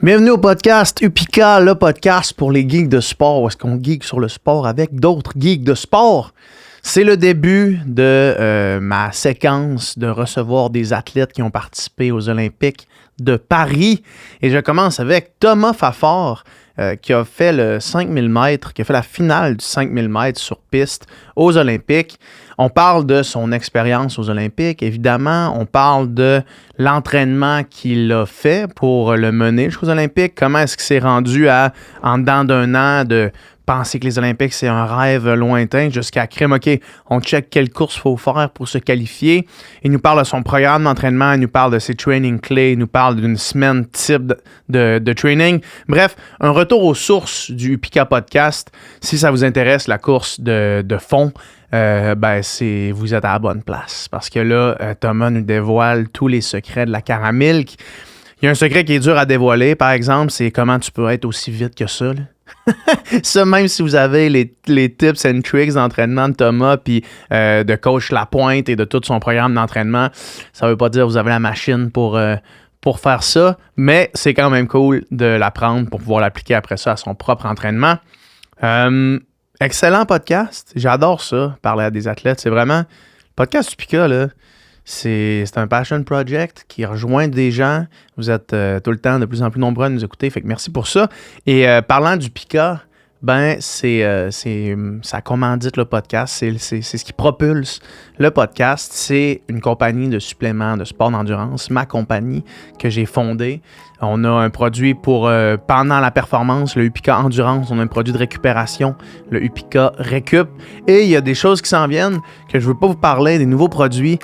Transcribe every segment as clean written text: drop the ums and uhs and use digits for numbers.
Bienvenue au podcast Upika, le podcast pour les geeks de sport, où est-ce qu'on geek sur le sport avec d'autres geeks de sport. C'est le début de ma séquence de recevoir des athlètes qui ont participé aux Olympiques de Paris. Et je commence avec Thomas Fafard, qui a fait le 5000 mètres, qui a fait la finale du 5000 mètres sur piste aux Olympiques. On parle de son expérience aux Olympiques, évidemment. On parle de l'entraînement qu'il a fait pour le mener jusqu'aux Olympiques. Comment est-ce qu'il s'est rendu à, en dedans d'un an, de penser que les Olympiques, c'est un rêve lointain, jusqu'à crème, OK, on check quelle course il faut faire pour se qualifier. Il nous parle de son programme d'entraînement, il nous parle de ses training clés, il nous parle d'une semaine type de training. Bref, un retour aux sources du Upika Podcast. Si ça vous intéresse, la course de fond, vous êtes à la bonne place. Parce que là, Thomas nous dévoile tous les secrets de la caramilk. Il y a un secret qui est dur à dévoiler, par exemple, c'est comment tu peux être aussi vite que ça, là. Ça, même si vous avez les tips and tricks d'entraînement de Thomas puis de coach Lapointe et de tout son programme d'entraînement, ça ne veut pas dire que vous avez la machine pour faire ça, mais c'est quand même cool de l'apprendre pour pouvoir l'appliquer après ça à son propre entraînement. Excellent podcast. J'adore ça, parler à des athlètes. C'est vraiment... Le podcast Upika, là, c'est un passion project qui rejoint des gens. Vous êtes tout le temps de plus en plus nombreux à nous écouter. Fait que merci pour ça. Et parlant du Upika, ça commandite le podcast. C'est ce qui propulse le podcast. C'est une compagnie de suppléments de sport d'endurance, ma compagnie que j'ai fondée. On a un produit pour pendant la performance, le Upika Endurance. On a un produit de récupération, le Upika Récup. Et il y a des choses qui s'en viennent que je ne veux pas vous parler, des nouveaux produits,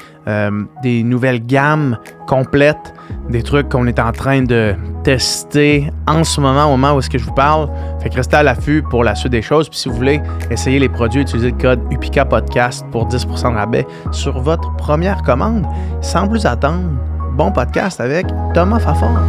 des nouvelles gammes complètes, des trucs qu'on est en train de tester en ce moment, au moment où est-ce que je vous parle. Fait que restez à l'affût pour la suite des choses. Puis si vous voulez essayer les produits, utilisez le code Upika Podcast pour 10% de rabais sur votre première commande. Sans plus attendre, bon podcast avec Thomas Fafard.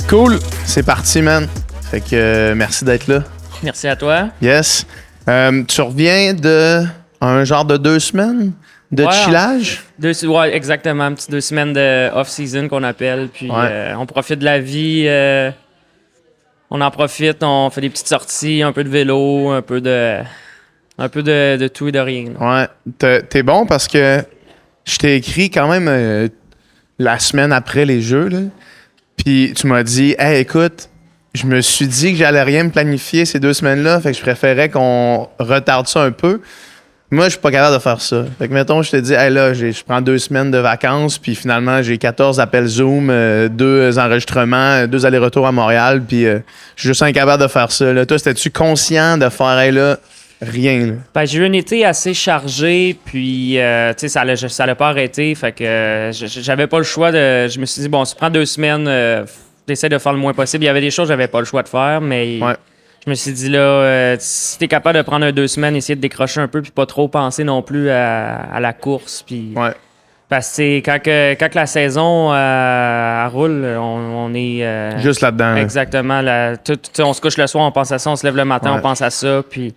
Cool, c'est parti, man. Fait que merci d'être là. Merci à toi. Yes. Tu reviens de un genre de 2 semaines de chillage? Ouais, exactement. Une petite 2 semaines de off-season qu'on appelle. Puis on profite de la vie. On en profite, on fait des petites sorties, un peu de vélo, un peu de tout et de rien. Là. Ouais. T'es bon parce que je t'ai écrit quand même la semaine après les Jeux, là. Puis tu m'as dit, hey, écoute, je me suis dit que j'allais rien me planifier ces 2 semaines-là, fait que je préférais qu'on retarde ça un peu. Moi, je suis pas capable de faire ça. Fait que mettons, je te dis, hey là, je prends 2 semaines de vacances, puis finalement, j'ai 14 appels Zoom, 2 enregistrements, 2 allers-retours à Montréal, puis je suis juste incapable de faire ça. Là. Toi, étais-tu conscient de faire, hey là, rien? Là? Ben, j'ai eu un été assez chargé, puis tu sais, ça l'a pas arrêté, fait que j'avais pas le choix de... Je me suis dit, bon, si tu prends 2 semaines, j'essaie de faire le moins possible. Il y avait des choses que j'avais pas le choix de faire, mais je me suis dit, là, si t'es capable de prendre 2 semaines, essayer de décrocher un peu, puis pas trop penser non plus à la course, puis... Parce que quand la saison elle roule, on est... juste là-dedans. Exactement. On se couche le soir, on pense à ça, on se lève le matin, on pense à ça, puis...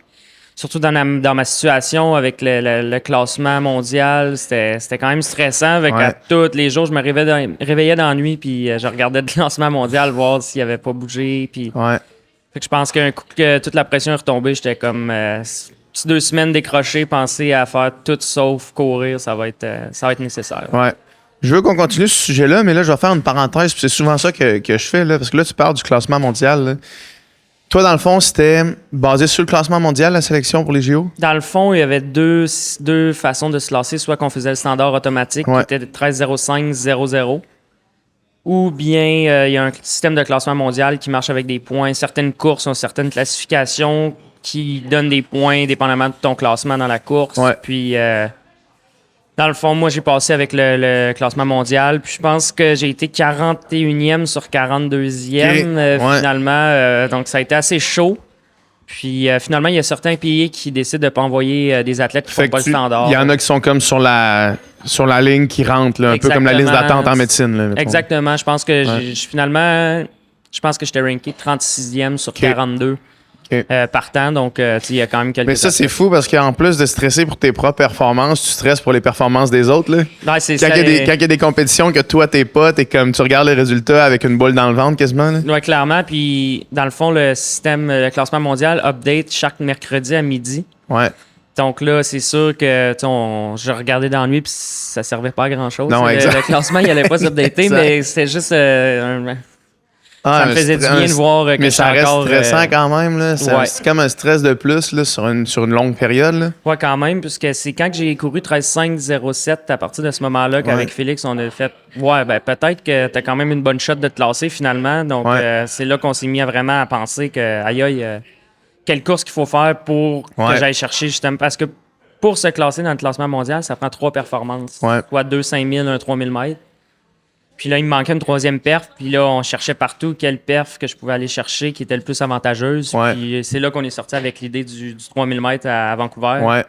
Surtout dans ma situation avec le classement mondial, c'était quand même stressant. Avec tous les jours, je me réveillais dans la nuit, puis je regardais le classement mondial, voir s'il n'avait pas bougé. Puis... Fait que je pense qu'un coup que toute la pression est retombée, j'étais comme 2 semaines décrochées, penser à faire tout sauf courir, ça va être nécessaire. Ouais. Je veux qu'on continue ce sujet-là, mais là, je vais faire une parenthèse, puis c'est souvent ça que je fais, là, parce que là, tu parles du classement mondial, là. Toi, dans le fond, c'était basé sur le classement mondial, la sélection pour les JO? Dans le fond, il y avait deux façons de se classer. Soit qu'on faisait le standard automatique, qui était 13,05,00, ou bien il y a un système de classement mondial qui marche avec des points. Certaines courses ont certaines classifications qui donnent des points dépendamment de ton classement dans la course. Puis, dans le fond, moi, j'ai passé avec le classement mondial. Puis je pense que j'ai été 41e sur 42e, finalement. Donc, ça a été assez chaud. Puis finalement, il y a certains pays qui décident de ne pas envoyer des athlètes qui ne font pas le standard. Il y en a qui sont comme sur la ligne qui rentrent, là, un peu comme la liste d'attente en médecine. Là, exactement. Je pense que finalement, je pense que j'étais ranké 36e sur 42 partant. Donc, il y a quand même quelques... Mais ça, c'est fou parce qu'en plus de stresser pour tes propres performances, tu stresses pour les performances des autres. Là. Ouais, c'est quand il y a des compétitions que toi, t'es pas, t'es comme, tu regardes les résultats avec une boule dans le ventre quasiment. Oui, clairement. Puis, dans le fond, le classement mondial update chaque mercredi à midi. Ouais. Donc là, c'est sûr que je regardais dans la nuit puis ça servait pas à grand-chose. Non, le classement, il allait pas s'updater, mais c'était juste... ça me faisait du bien de voir que mais ça reste encore, stressant quand même. Là. C'est comme un stress de plus là, sur une longue période. Oui, quand même, puisque c'est quand j'ai couru 13.5.07, à partir de ce moment-là qu'avec Félix, on a fait peut-être que tu as quand même une bonne shot de te classer finalement. Donc, c'est là qu'on s'est mis vraiment à penser que, aïe, quelle course qu'il faut faire pour que j'aille chercher justement. Parce que pour se classer dans le classement mondial, ça prend 3 performances. Soit 2 5000, un 3000 mètres. Puis là, il me manquait une 3e perf. Puis là, on cherchait partout quelle perf que je pouvais aller chercher qui était le plus avantageuse. Puis c'est là qu'on est sorti avec l'idée du 3000 mètres à Vancouver. Ouais.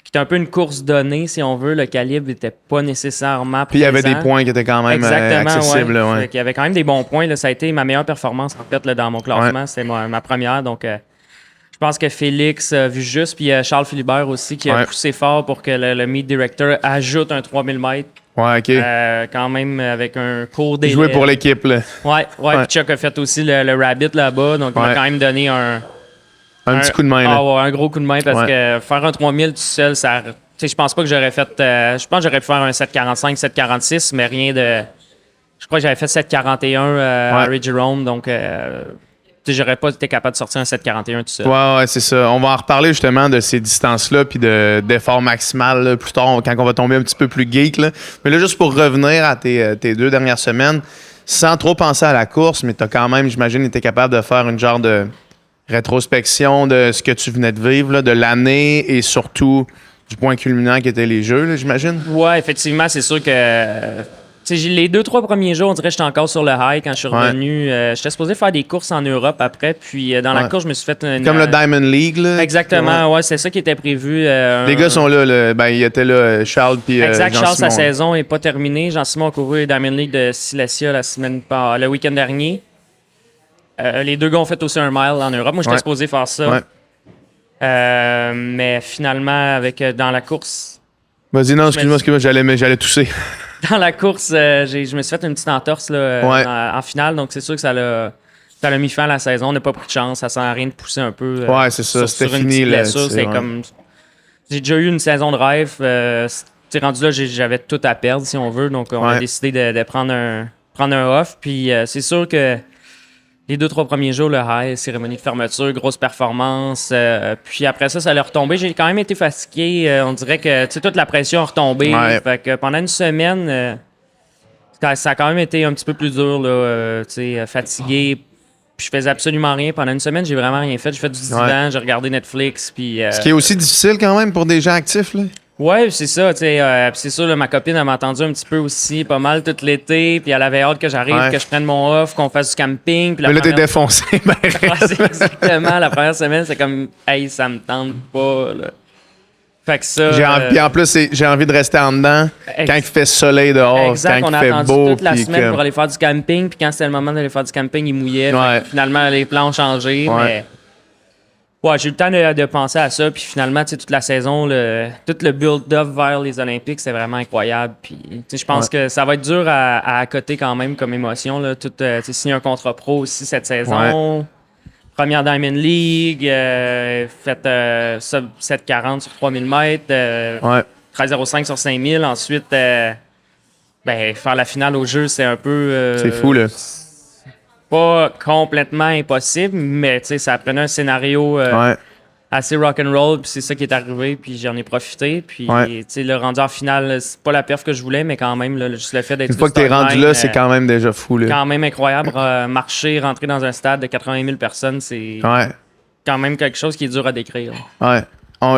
Qui était un peu une course donnée, si on veut. Le calibre n'était pas nécessairement présent. Puis il y avait des points qui étaient quand même accessibles. Il y avait quand même des bons points. Là. Ça a été ma meilleure performance, en fait, là, dans mon classement. C'était ma première. Donc, je pense que Félix a vu juste. Puis Charles Philibert aussi, qui a poussé fort pour que le meet director ajoute un 3000 mètres. Ouais, OK. Quand même avec un court délai. Jouer pour l'équipe, là. Ouais. Puis Chuck a fait aussi le Rabbit là-bas, donc il m'a quand même donné un petit coup de main, là. Un gros coup de main parce que faire un 3000 tout seul, ça... Tu sais, je pense pas que j'aurais fait... je pense que j'aurais pu faire un 7,45, 7,46, mais rien de... Je crois que j'avais fait 7,41 à Harry Jerome, donc... j'aurais pas été capable de sortir un 7,41 tout seul. Ouais, c'est ça. On va en reparler justement de ces distances-là puis d'efforts maximal là, plus tard quand on va tomber un petit peu plus geek. Là. Mais là, juste pour revenir à tes 2 dernières semaines, sans trop penser à la course, mais tu as quand même, j'imagine, été capable de faire une genre de rétrospection de ce que tu venais de vivre, là, de l'année et surtout du point culminant qui étaient les Jeux, là, j'imagine. Ouais, effectivement, c'est sûr que... les 2-3 premiers jours, on dirait que j'étais encore sur le high quand je suis revenu. J'étais supposé faire des courses en Europe après, puis dans la course, je me suis fait... Comme le Diamond League, là. Exactement, c'est ça qui était prévu. Les gars sont là, il était là, Charles puis exact, Jean-Simon. Charles, sa saison n'est pas terminée. Jean-Simon a couru le Diamond League de Silesia le week-end dernier. Les 2 gars ont fait aussi un mile en Europe. Moi, j'étais supposé faire ça. Ouais. Mais finalement, dans la course... Vas-y, non, excuse-moi, j'allais tousser. Dans la course, je me suis fait une petite entorse là, en finale, donc c'est sûr que ça l'a mis fin à la saison. On n'a pas pris de chance, ça sert à rien de pousser un peu. C'est ça, c'était fini. Comme... J'ai déjà eu une saison de rêve. Rendu là, j'avais tout à perdre, si on veut, donc on a décidé de prendre un off. Puis c'est sûr que les 2-3 premiers jours, le high, cérémonie de fermeture, grosse performance. Puis après ça allait retomber. J'ai quand même été fatigué. On dirait que toute la pression a retombé. Fait que pendant une semaine, ça a quand même été un petit peu plus dur. Là, fatigué. Puis je faisais absolument rien. Pendant une semaine, j'ai vraiment rien fait. J'ai fait du divan, j'ai regardé Netflix. Puis, ce qui est aussi difficile quand même pour des gens actifs, là. Ouais, c'est ça, tu sais. C'est sûr, là, ma copine, elle m'a entendu un petit peu aussi, pas mal tout l'été. Puis elle avait hâte que j'arrive, que je prenne mon off, qu'on fasse du camping. Puis mais là, t'es défoncé. C'est exactement. La première semaine, c'est comme, hey, ça me tente pas, là. Fait que ça. Puis en plus, j'ai envie de rester en dedans quand il fait soleil dehors, exact, quand on il a fait attendu beau. toute la semaine pour aller faire du camping. Puis quand c'était le moment d'aller faire du camping, il mouillait. Finalement, les plans ont changé, mais. Ouais, j'ai eu le temps de penser à ça, puis finalement, tu sais, toute la saison, tout le build-up vers les Olympiques, c'est vraiment incroyable. Puis, tu sais, je pense que ça va être dur à accoter quand même comme émotion. Là. Tu sais, signer un contrat pro aussi cette saison. Première Diamond League, fait 7,40 sur 3000 mètres, 13,05 sur 5000. Ensuite, faire la finale au jeu, c'est un peu... c'est fou, là. Pas complètement impossible, mais ça prenait un scénario assez rock'n'roll, puis c'est ça qui est arrivé, puis j'en ai profité. Puis le rendu en finale, c'est pas la perf que je voulais, mais quand même, juste le fait d'être... Une fois que t'es rendu là, c'est quand même déjà fou. Là. Quand même incroyable. Marcher, rentrer dans un stade de 80 000 personnes, c'est quand même quelque chose qui est dur à décrire. Ouais.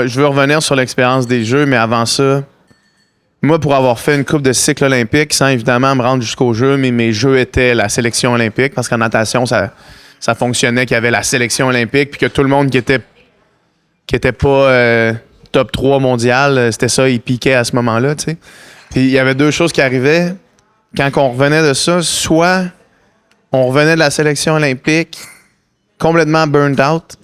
Je veux revenir sur l'expérience des Jeux, mais avant ça... Moi, pour avoir fait une coupe de cycle olympique, sans évidemment me rendre jusqu'aux Jeux, mais mes Jeux étaient la sélection olympique, parce qu'en natation, ça ça fonctionnait, qu'il y avait la sélection olympique, puis que tout le monde qui était pas top 3 mondial, c'était ça, il piquait à ce moment-là, tu sais. Puis il y avait deux choses qui arrivaient. Quand on revenait de ça, soit on revenait de la sélection olympique complètement burned out,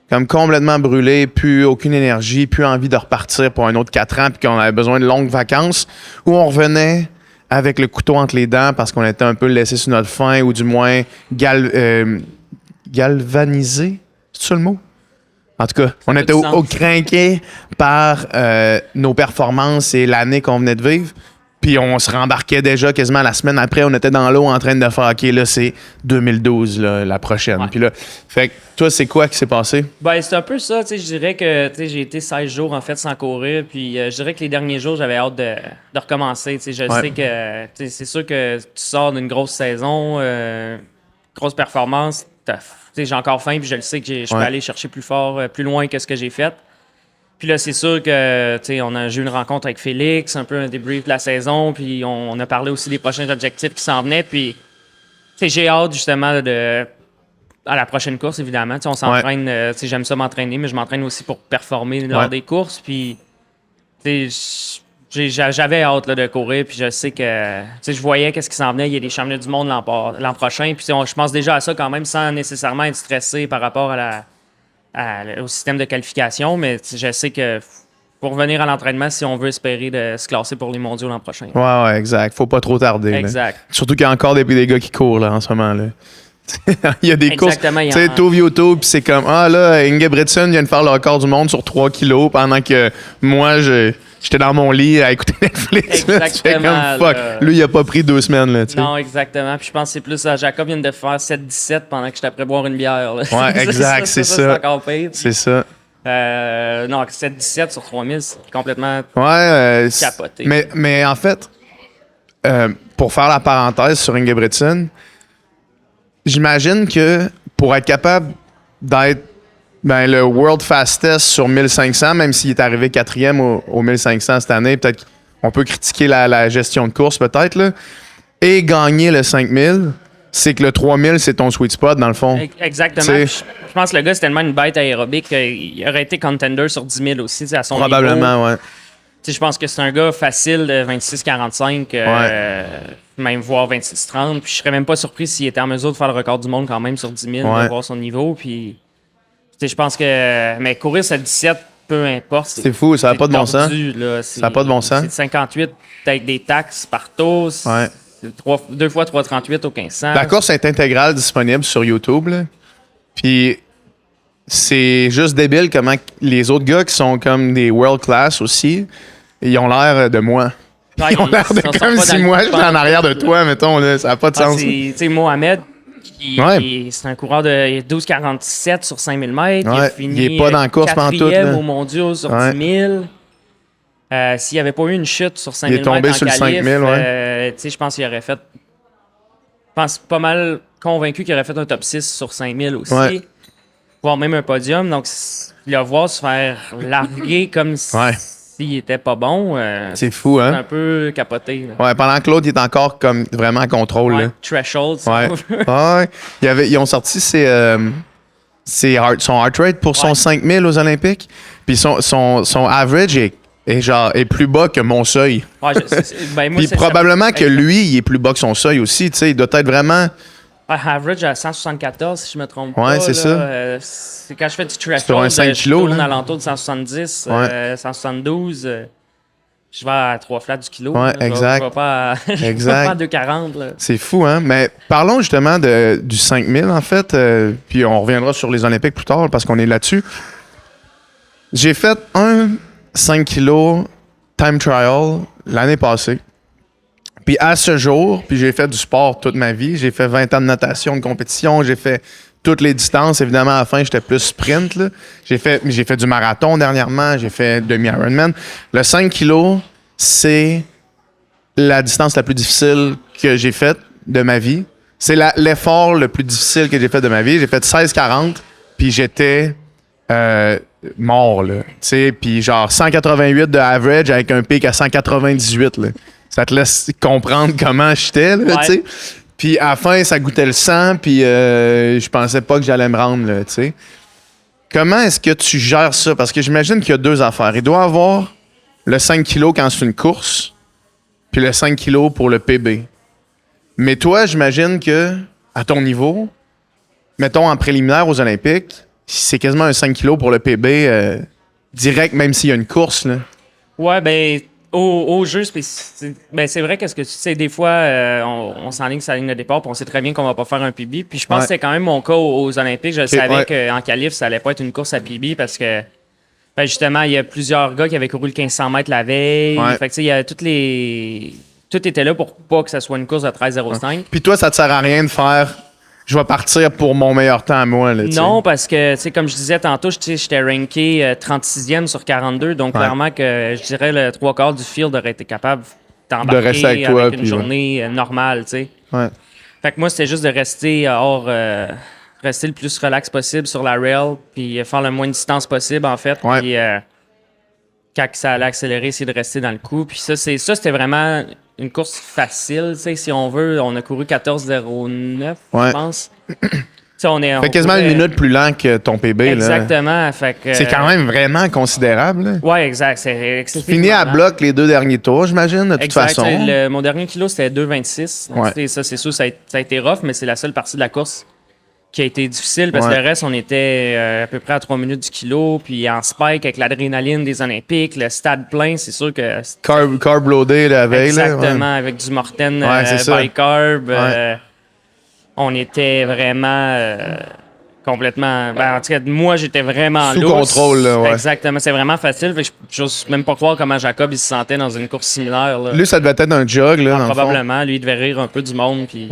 comme complètement brûlé, plus aucune énergie, plus envie de repartir pour un autre 4 ans, puis qu'on avait besoin de longues vacances, ou on revenait avec le couteau entre les dents parce qu'on était un peu laissé sur notre faim, ou du moins galvanisé, c'est ça le mot? En tout cas, on était au crinqué par nos performances et l'année qu'on venait de vivre. Puis on se rembarquait déjà quasiment la semaine après. On était dans l'eau en train de faire « OK, là, c'est 2012, là, la prochaine. Ouais. » Puis là, fait que toi, c'est quoi qui s'est passé? Ben, c'est un peu ça. Tu sais, je dirais que j'ai été 16 jours, en fait, sans courir. Puis je dirais que les derniers jours, j'avais hâte de recommencer. Tu sais, je sais que c'est sûr que tu sors d'une grosse saison, grosse performance. J'ai encore faim, puis je le sais que je peux aller chercher plus fort, plus loin que ce que j'ai fait. Puis là, c'est sûr que j'ai eu une rencontre avec Félix, un peu un débrief de la saison, puis on a parlé aussi des prochains objectifs qui s'en venaient. Puis j'ai hâte justement à la prochaine course, évidemment. On s'entraîne, j'aime ça m'entraîner, mais je m'entraîne aussi pour performer lors des courses. Puis j'avais hâte là, de courir, puis je sais que je voyais qu'est-ce qui s'en venait. Il y a des championnats du monde l'an prochain. Puis je pense déjà à ça quand même sans nécessairement être stressé par rapport au système de qualification, mais je sais que pour revenir à l'entraînement, si on veut espérer de se classer pour les mondiaux l'an prochain. Ouais, exact. Faut pas trop tarder. Exact. Là. Surtout qu'il y a encore des gars qui courent là, en ce moment. Là. Il y a des courses. Tu sais, t'ouvres YouTube, puis c'est comme là, Ingebrigtsen vient de faire le record du monde sur 3 kilos pendant que moi, j'étais dans mon lit à écouter Netflix. Exactement. Comme fuck. Lui, il a pas pris 2 semaines. Là, non, exactement. Puis je pense que c'est plus Jacob vient de faire 7-17 pendant que j'étais après boire une bière. Là. Ouais, exact, c'est ça. C'est encore pire. C'est ça. Non, 7-17 sur 3000, c'est complètement capoté. Mais en fait, pour faire la parenthèse sur Ingebrigtsen, j'imagine que pour être capable d'être le World Fastest sur 1500, même s'il est arrivé 4e au 1500 cette année, peut-être qu'on peut critiquer la gestion de course, peut-être, là, et gagner le 5000, c'est que le 3000, c'est ton sweet spot, dans le fond. Exactement. Je pense que le gars, c'est tellement une bête aérobique qu'il aurait été contender sur 10 000 aussi, à son probablement, niveau. Ouais. Je pense que c'est un gars facile de 26-45, même voire 26-30. Puis je serais même pas surpris s'il était en mesure de faire le record du monde quand même sur 10 000, de voir son niveau. Puis je pense que. Mais courir sur 17, peu importe. C'est fou, ça n'a pas de bon sens. Ça n'a pas de bon sens. C'est 58 avec des taxes partout. Ouais. 2 fois 3,38 au 1500. La course est intégrale disponible sur YouTube. Là. Puis c'est juste débile comment les autres gars qui sont comme des world class aussi, ils ont l'air de moi. Ils ont l'air de comme si moi j'étais en arrière de toi, mettons. Là, ça n'a pas de sens. Tu sais, Mohamed, c'est un coureur de 12,47 sur 5000 mètres. Il n'est pas dans la course pantoute. 4e au mondial sur 10 000. S'il n'y avait pas eu une chute sur 5000 mètres, il est tombé sur le 5000, je pense qu'il aurait fait. Je pense pas mal convaincu qu'il aurait fait un top 6 sur 5000 aussi. Voire même un podium. Donc, le voir se faire larguer comme s'il était pas bon. C'est fou, hein? C'est un peu capoté. Là. Ouais, pendant que l'autre, il est encore comme vraiment en contrôle. Là. Threshold. Ils ont sorti son heart rate pour son 5000 aux Olympiques. Puis son average est plus bas que mon seuil. Puis probablement que lui, il est plus bas que son seuil aussi. Tu sais, il doit être vraiment. Average à 174, si je me trompe pas. Ouais, c'est ça. C'est quand je fais du threshold, je tourne à l'entour de 170, 172. Je vais à 3 flats du kilo. Ouais, exact. Je vais pas à 2,40. C'est fou, hein? Mais parlons justement du 5000, en fait. Puis on reviendra sur les Olympiques plus tard parce qu'on est là-dessus. J'ai fait un 5 kilos time trial l'année passée. Puis à ce jour, puis j'ai fait du sport toute ma vie. J'ai fait 20 ans de natation, de compétition. J'ai fait toutes les distances. Évidemment, à la fin, j'étais plus sprint. Là. J'ai fait du marathon dernièrement. J'ai fait demi-Ironman. Le 5 kilos, c'est la distance la plus difficile que j'ai faite de ma vie. C'est l'effort le plus difficile que j'ai fait de ma vie. J'ai fait 16,40, puis j'étais mort, là. Tu sais, puis genre 188 de average avec un pic à 198, là. Ça te laisse comprendre comment j'étais, là, tu sais. Puis à la fin, ça goûtait le sang, puis je pensais pas que j'allais me rendre, là, tu sais. Comment est-ce que tu gères ça? Parce que j'imagine qu'il y a 2 affaires. Il doit avoir le 5 kilos quand c'est une course, puis le 5 kilos pour le PB. Mais toi, j'imagine que, à ton niveau, mettons en préliminaire aux Olympiques, c'est quasiment un 5 kilos pour le PB direct, même s'il y a une course, là. Ouais, ben, au jeu, c'est vrai que ce que tu sais, des fois, on s'enligne sur la ligne de départ, puis on sait très bien qu'on va pas faire un PB. Puis je pense que c'est quand même mon cas aux Olympiques. Je savais qu'en qualif, ça allait pas être une course à PB parce que, ben, justement, il y a plusieurs gars qui avaient couru le 1500 mètres la veille. Fait que, tu sais, il y a tout était là pour pas que ça soit une course de 13,05. Puis toi, ça te sert à rien de faire je vais partir pour mon meilleur temps à moi. Là, non, parce que, tu sais, comme je disais tantôt, j'étais ranké 36e sur 42. Donc, clairement, que je dirais le 3/4 du field aurait été capable d'embarquer de rester avec toi, une journée normale, tu sais. Ouais. Fait que moi, c'était juste de rester rester le plus relax possible sur la rail, puis faire le moins de distance possible, en fait. Ouais. Puis, quand ça allait accélérer, essayer de rester dans le coup. Puis ça, c'était vraiment une course facile, tu sais, si on veut. On a couru 14,09, je pense. Fait quasiment une minute plus lent que ton PB. Exactement. Fait que, c'est quand même vraiment considérable. Là. Ouais, exact. Tu finis à bloc les 2 derniers tours, j'imagine, de toute façon. Mon dernier kilo, c'était 2,26. Donc, ça, c'est sûr, ça a été rough, mais c'est la seule partie de la course qui a été difficile parce que le reste, on était à peu près à 3 minutes du kilo. Puis en spike avec l'adrénaline des Olympiques, le stade plein, c'est sûr que... Carb loadé la veille. Exactement, avec du Morten bicarb. On était vraiment complètement... Ben, en tout cas, moi, j'étais vraiment sous contrôle. Là, exactement, c'est vraiment facile. Fait que je n'ose même pas croire comment Jacob il se sentait dans une course similaire. Là. Lui, ça devait être un jog. Là, probablement. Lui, il devait rire un peu du monde. Puis...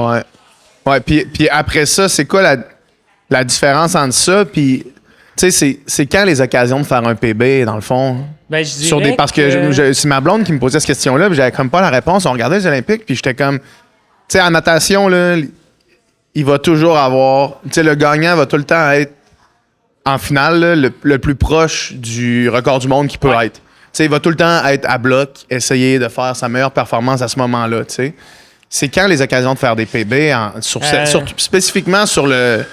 Ouais, puis après ça, c'est quoi la différence entre ça? Puis, tu sais, c'est quand les occasions de faire un PB, dans le fond? Ben, je dirais parce que c'est ma blonde qui me posait cette question-là, puis j'avais comme pas la réponse. On regardait les Olympiques, puis j'étais comme... Tu sais, en natation, là, il va toujours avoir... Tu sais, le gagnant va tout le temps être, en finale, là, le plus proche du record du monde qu'il peut être. Tu sais, il va tout le temps être à bloc, essayer de faire sa meilleure performance à ce moment-là, tu sais. C'est quand les occasions de faire des PB, spécifiquement sur le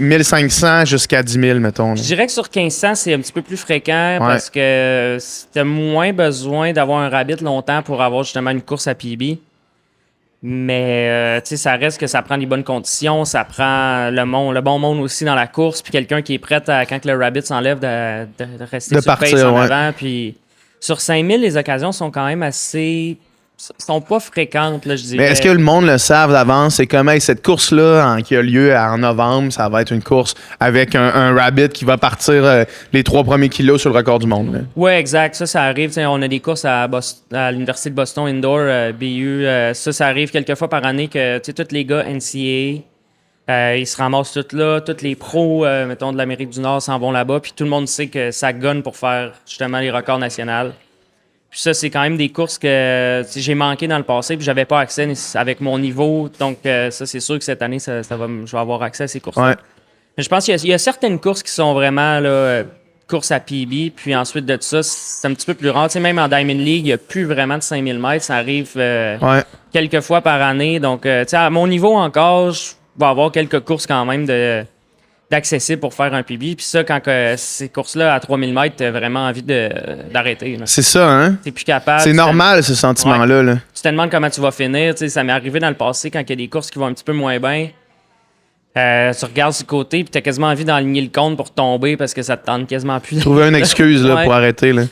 1500 jusqu'à 10 000, mettons. Là. Je dirais que sur 1500, c'est un petit peu plus fréquent parce que t'as moins besoin d'avoir un rabbit longtemps pour avoir justement une course à PB. Mais, tu sais, ça reste que ça prend les bonnes conditions, ça prend le bon monde aussi dans la course, puis quelqu'un qui est prêt, quand le rabbit s'enlève, de rester sur pace en avant. Puis sur 5000, les occasions sont quand même assez... sont pas fréquentes, là, je dirais. Mais est-ce que le monde le savent d'avance? C'est comme, cette course-là qui a lieu en novembre, ça va être une course avec un rabbit qui va partir les 3 premiers kilos sur le record du monde. Oui, exact. Ça arrive. On a des courses à l'Université de Boston Indoor, BU. Ça arrive quelques fois par année que tous les gars NCAA, ils se ramassent tous là. Tous les pros, mettons, de l'Amérique du Nord s'en vont là-bas. Puis tout le monde sait que ça gonne pour faire justement les records nationaux. Puis ça, c'est quand même des courses que j'ai manqué dans le passé, puis j'avais pas accès avec mon niveau. Donc, ça, c'est sûr que cette année, je vais avoir accès à ces courses-là. Ouais. Mais je pense qu'il y a certaines courses qui sont vraiment là, courses à PB, puis ensuite de ça, c'est un petit peu plus rare. Tu sais, même en Diamond League, il n'y a plus vraiment de 5000 mètres. Ça arrive quelques fois par année. Donc, tu sais, à mon niveau encore, je vais avoir quelques courses quand même d'accessible pour faire un PB. Puis ça, quand ces courses-là à 3000 mètres, t'as vraiment envie d'arrêter. Là. C'est ça, hein? T'es plus capable. C'est normal, ce sentiment-là. Là. Tu te demandes comment tu vas finir. T'sais, ça m'est arrivé dans le passé, quand il y a des courses qui vont un petit peu moins bien. Tu regardes sur le côté, puis t'as quasiment envie d'enligner le compte pour tomber parce que ça te tente quasiment plus. Trouver une excuse là, pour arrêter. Là.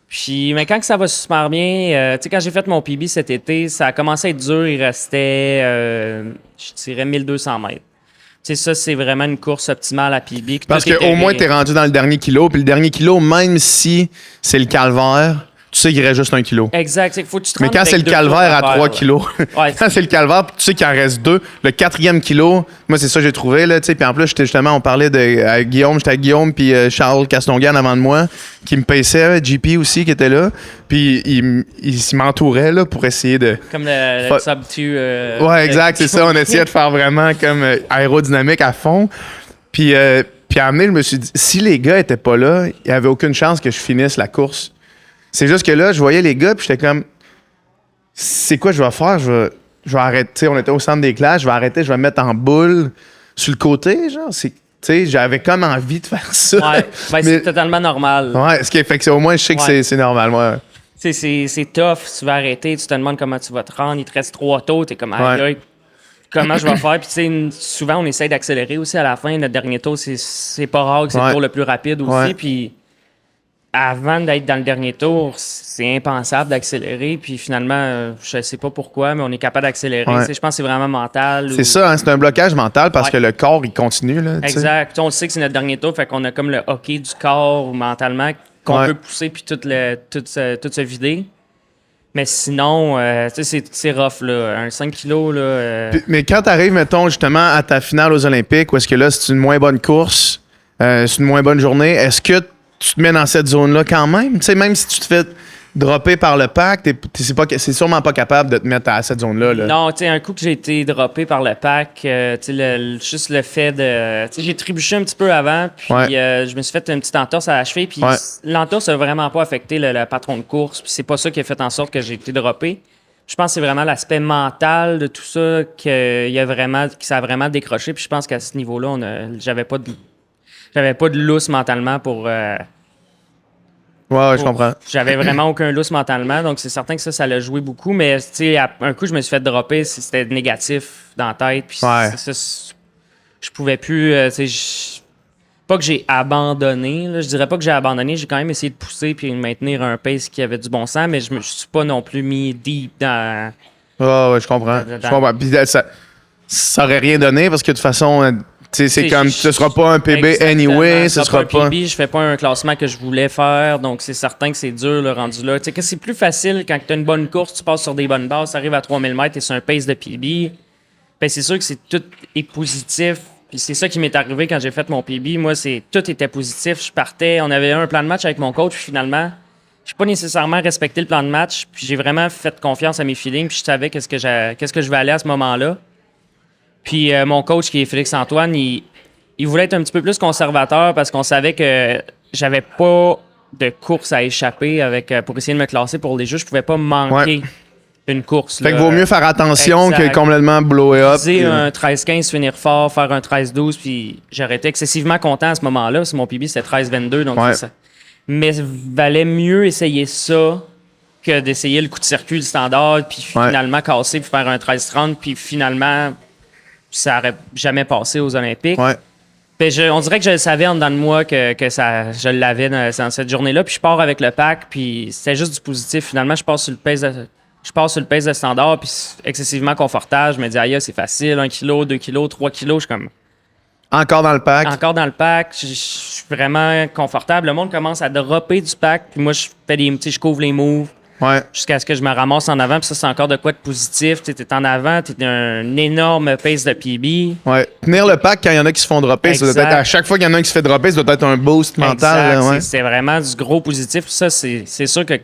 Puis, mais quand ça va super bien, tu sais, quand j'ai fait mon PB cet été, ça a commencé à être dur. Il restait, je dirais, 1200 mètres. Tu sais, ça, c'est vraiment une course optimale à PB. Parce qu'au moins, tu es rendu dans le dernier kilo. Puis le dernier kilo, même si c'est le calvaire, tu sais qu'il reste juste 1 kilo. Exact. Faut que tu te Mais quand c'est le calvaire à 3 kilos, quand c'est le calvaire, tu sais qu'il en reste 2. Le 4e kilo, moi, c'est ça que j'ai trouvé. Là, puis en plus, on parlait à Guillaume, j'étais avec Guillaume, puis Charles Castonguay avant de moi, qui me paissait, JP aussi, qui était là. Puis il m'entourait là, pour essayer de... Comme le sub-2. Ouais, exact, c'est ça. On essayait de faire vraiment comme aérodynamique à fond. Puis à un moment donné, je me suis dit, si les gars étaient pas là, il n'y avait aucune chance que je finisse la course. C'est juste que là, je voyais les gars, puis j'étais comme, c'est quoi je vais faire? je vais arrêter. Tu sais, on était au centre des classes, je vais arrêter, je vais me mettre en boule sur le côté, genre. Tu sais, j'avais comme envie de faire ça. Ouais, ben, c'est totalement normal. Ouais, ce qui fait que au moins, je sais que c'est normal, ouais. C'est tough, tu vas arrêter, tu te demandes comment tu vas te rendre, il te reste 3 tours, t'es comme, comment je vais faire? Puis, tu sais, souvent, on essaie d'accélérer aussi à la fin. Notre dernier tour, c'est pas rare que c'est le tour le plus rapide aussi. Puis, avant d'être dans le dernier tour, c'est impensable d'accélérer. Puis, finalement, je sais pas pourquoi, mais on est capable d'accélérer. Je pense que c'est vraiment mental. C'est ça, hein, c'est un blocage mental parce que le corps, il continue. Là, exact. On sait que c'est notre dernier tour, fait qu'on a comme le hockey du corps mentalement qu'on peut pousser puis tout se vider. Mais sinon, c'est rough, là. Un 5 kilos, là. Mais quand t'arrives, mettons, justement, à ta finale aux Olympiques, où est-ce que là, c'est une moins bonne course, c'est une moins bonne journée, est-ce que tu te mets dans cette zone-là quand même? Tu sais, même si tu te fais dropper par le pack, c'est sûrement pas capable de te mettre à cette zone-là. Là. Non, tu sais, un coup que j'ai été droppé par le pack, tu sais, juste le fait de... Tu sais, j'ai trébuché un petit peu avant, puis je me suis fait une petite entorse à la cheville, puis l'entorse a vraiment pas affecté le patron de course, puis c'est pas ça qui a fait en sorte que j'ai été droppé. Je pense que c'est vraiment l'aspect mental de tout ça que ça a vraiment décroché, puis je pense qu'à ce niveau-là, j'avais pas de lousse mentalement pour... Ouais, je comprends. J'avais vraiment aucun lousse mentalement, donc c'est certain que ça l'a joué beaucoup, mais tu sais, un coup, je me suis fait dropper, c'était négatif dans la tête, puis je pouvais plus, tu sais, pas que j'ai abandonné, là, je dirais pas que j'ai abandonné, j'ai quand même essayé de pousser puis de maintenir un pace qui avait du bon sens, mais je me suis pas non plus mis deep dans... Ouais, je comprends. Je comprends. Puis ça aurait rien donné parce que de toute façon... c'est comme, ce sera pas un PB exactement. Anyway, ce sera pas... un PB, je fais pas un classement que je voulais faire, donc c'est certain que c'est dur, le rendu là. Tu sais, que c'est plus facile quand tu as une bonne course, tu passes sur des bonnes bases, tu arrives à 3000 mètres et c'est un pace de PB. Ben, c'est sûr que tout est positif, puis c'est ça qui m'est arrivé quand j'ai fait mon PB. Moi, tout était positif, je partais, on avait un plan de match avec mon coach, puis finalement, j'ai pas nécessairement respecté le plan de match, puis j'ai vraiment fait confiance à mes feelings, puis je savais qu'est-ce que je vais aller à ce moment-là. Puis mon coach, qui est Félix-Antoine, il voulait être un petit peu plus conservateur parce qu'on savait que j'avais pas de course à échapper pour essayer de me classer pour les jeux. Je pouvais pas manquer une course. Fait que vaut mieux faire attention que complètement blow it up. Viser un 13-15, finir fort, faire un 13-12, puis j'aurais été excessivement content à ce moment-là parce que mon PB, c'était 13-22. Donc c'est ça. Mais valait mieux essayer ça que d'essayer le coup de circuit, le standard, puis finalement casser, puis faire un 13-30, puis finalement... ça n'aurait jamais passé aux Olympiques. On dirait que je le savais en dedans de moi que je l'avais dans cette journée-là. Puis je pars avec le pack, puis c'était juste du positif. Finalement, je pars sur le pace de standard, puis excessivement confortable. Je me dis, aïe, c'est facile, 1 kg, 2 kg, 3 kg. Je suis comme... Encore dans le pack? Encore dans le pack. Je suis vraiment confortable. Le monde commence à dropper du pack, puis moi, je fais je couvre les moves. Jusqu'à ce que je me ramasse en avant. Puis ça, c'est encore de quoi de positif. Tu es en avant, tu es un énorme pace de PB. Tenir le pack quand il y en a qui se font dropper, ça doit être, à chaque fois qu'il y en a un qui se fait dropper, ça doit être un boost mental. Là, c'est vraiment du gros positif. Puis ça, c'est sûr que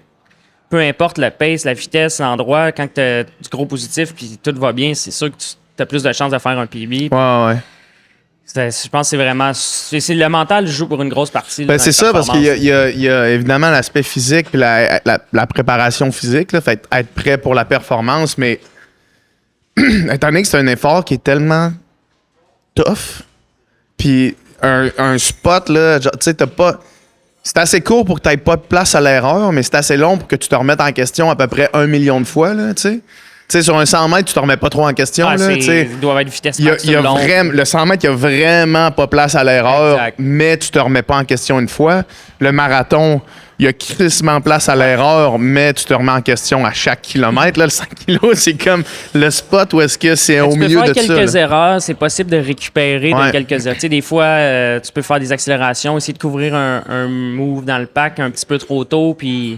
peu importe le pace, la vitesse, l'endroit, quand tu as du gros positif puis tout va bien, c'est sûr que tu as plus de chances de faire un PB. Je pense que c'est vraiment... le mental joue pour une grosse partie. Ben, c'est ça, parce qu'il y a évidemment l'aspect physique puis la préparation physique. Là, fait être prêt pour la performance, mais étant donné que c'est un effort qui est tellement tough, puis un spot, là, tu sais, t'as pas... C'est assez court pour que tu n'aies pas de place à l'erreur, mais c'est assez long pour que tu te remettes en question à peu près 1 million de fois, là, tu sais. Tu sais, sur un 100 mètres, tu te remets pas trop en question. Il doit avoir une vitesse max le 100 mètres, il n'y a vraiment pas place à l'erreur, mais tu te remets pas en question une fois. Le marathon, il y a crissement place à l'erreur, mais tu te remets en question à chaque kilomètre. Là, le 5 kilos, c'est comme le spot où est-ce que c'est au milieu de ça. Tu peux faire quelques erreurs, c'est possible de récupérer de quelques erreurs. Tu sais, des fois, tu peux faire des accélérations, essayer de couvrir un move dans le pack un petit peu trop tôt, puis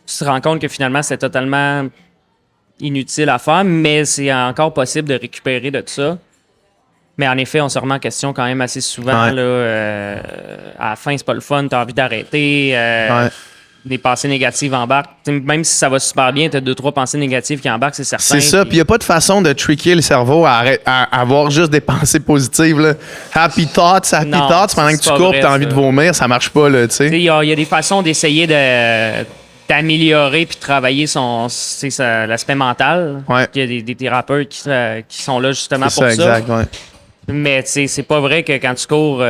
tu te rends compte que finalement, c'est totalement... inutile à faire, mais c'est encore possible de récupérer de tout ça. Mais en effet, on se remet en question quand même assez souvent. Là, à la fin, c'est pas le fun, t'as envie d'arrêter. Des pensées négatives embarquent. Même si ça va super bien, t'as 2-3 pensées négatives qui embarquent, c'est certain. C'est ça, puis il n'y a pas de façon de tricker le cerveau à avoir juste des pensées positives. Là. Happy thoughts, pendant que tu cours, t'as envie de vomir, ça marche pas. Il y a des façons d'essayer d'améliorer puis de travailler l'aspect mental. Ouais. Il y a des thérapeutes qui sont là justement C'est pour ça. Exact, ouais. Mais c'est pas vrai que quand tu cours,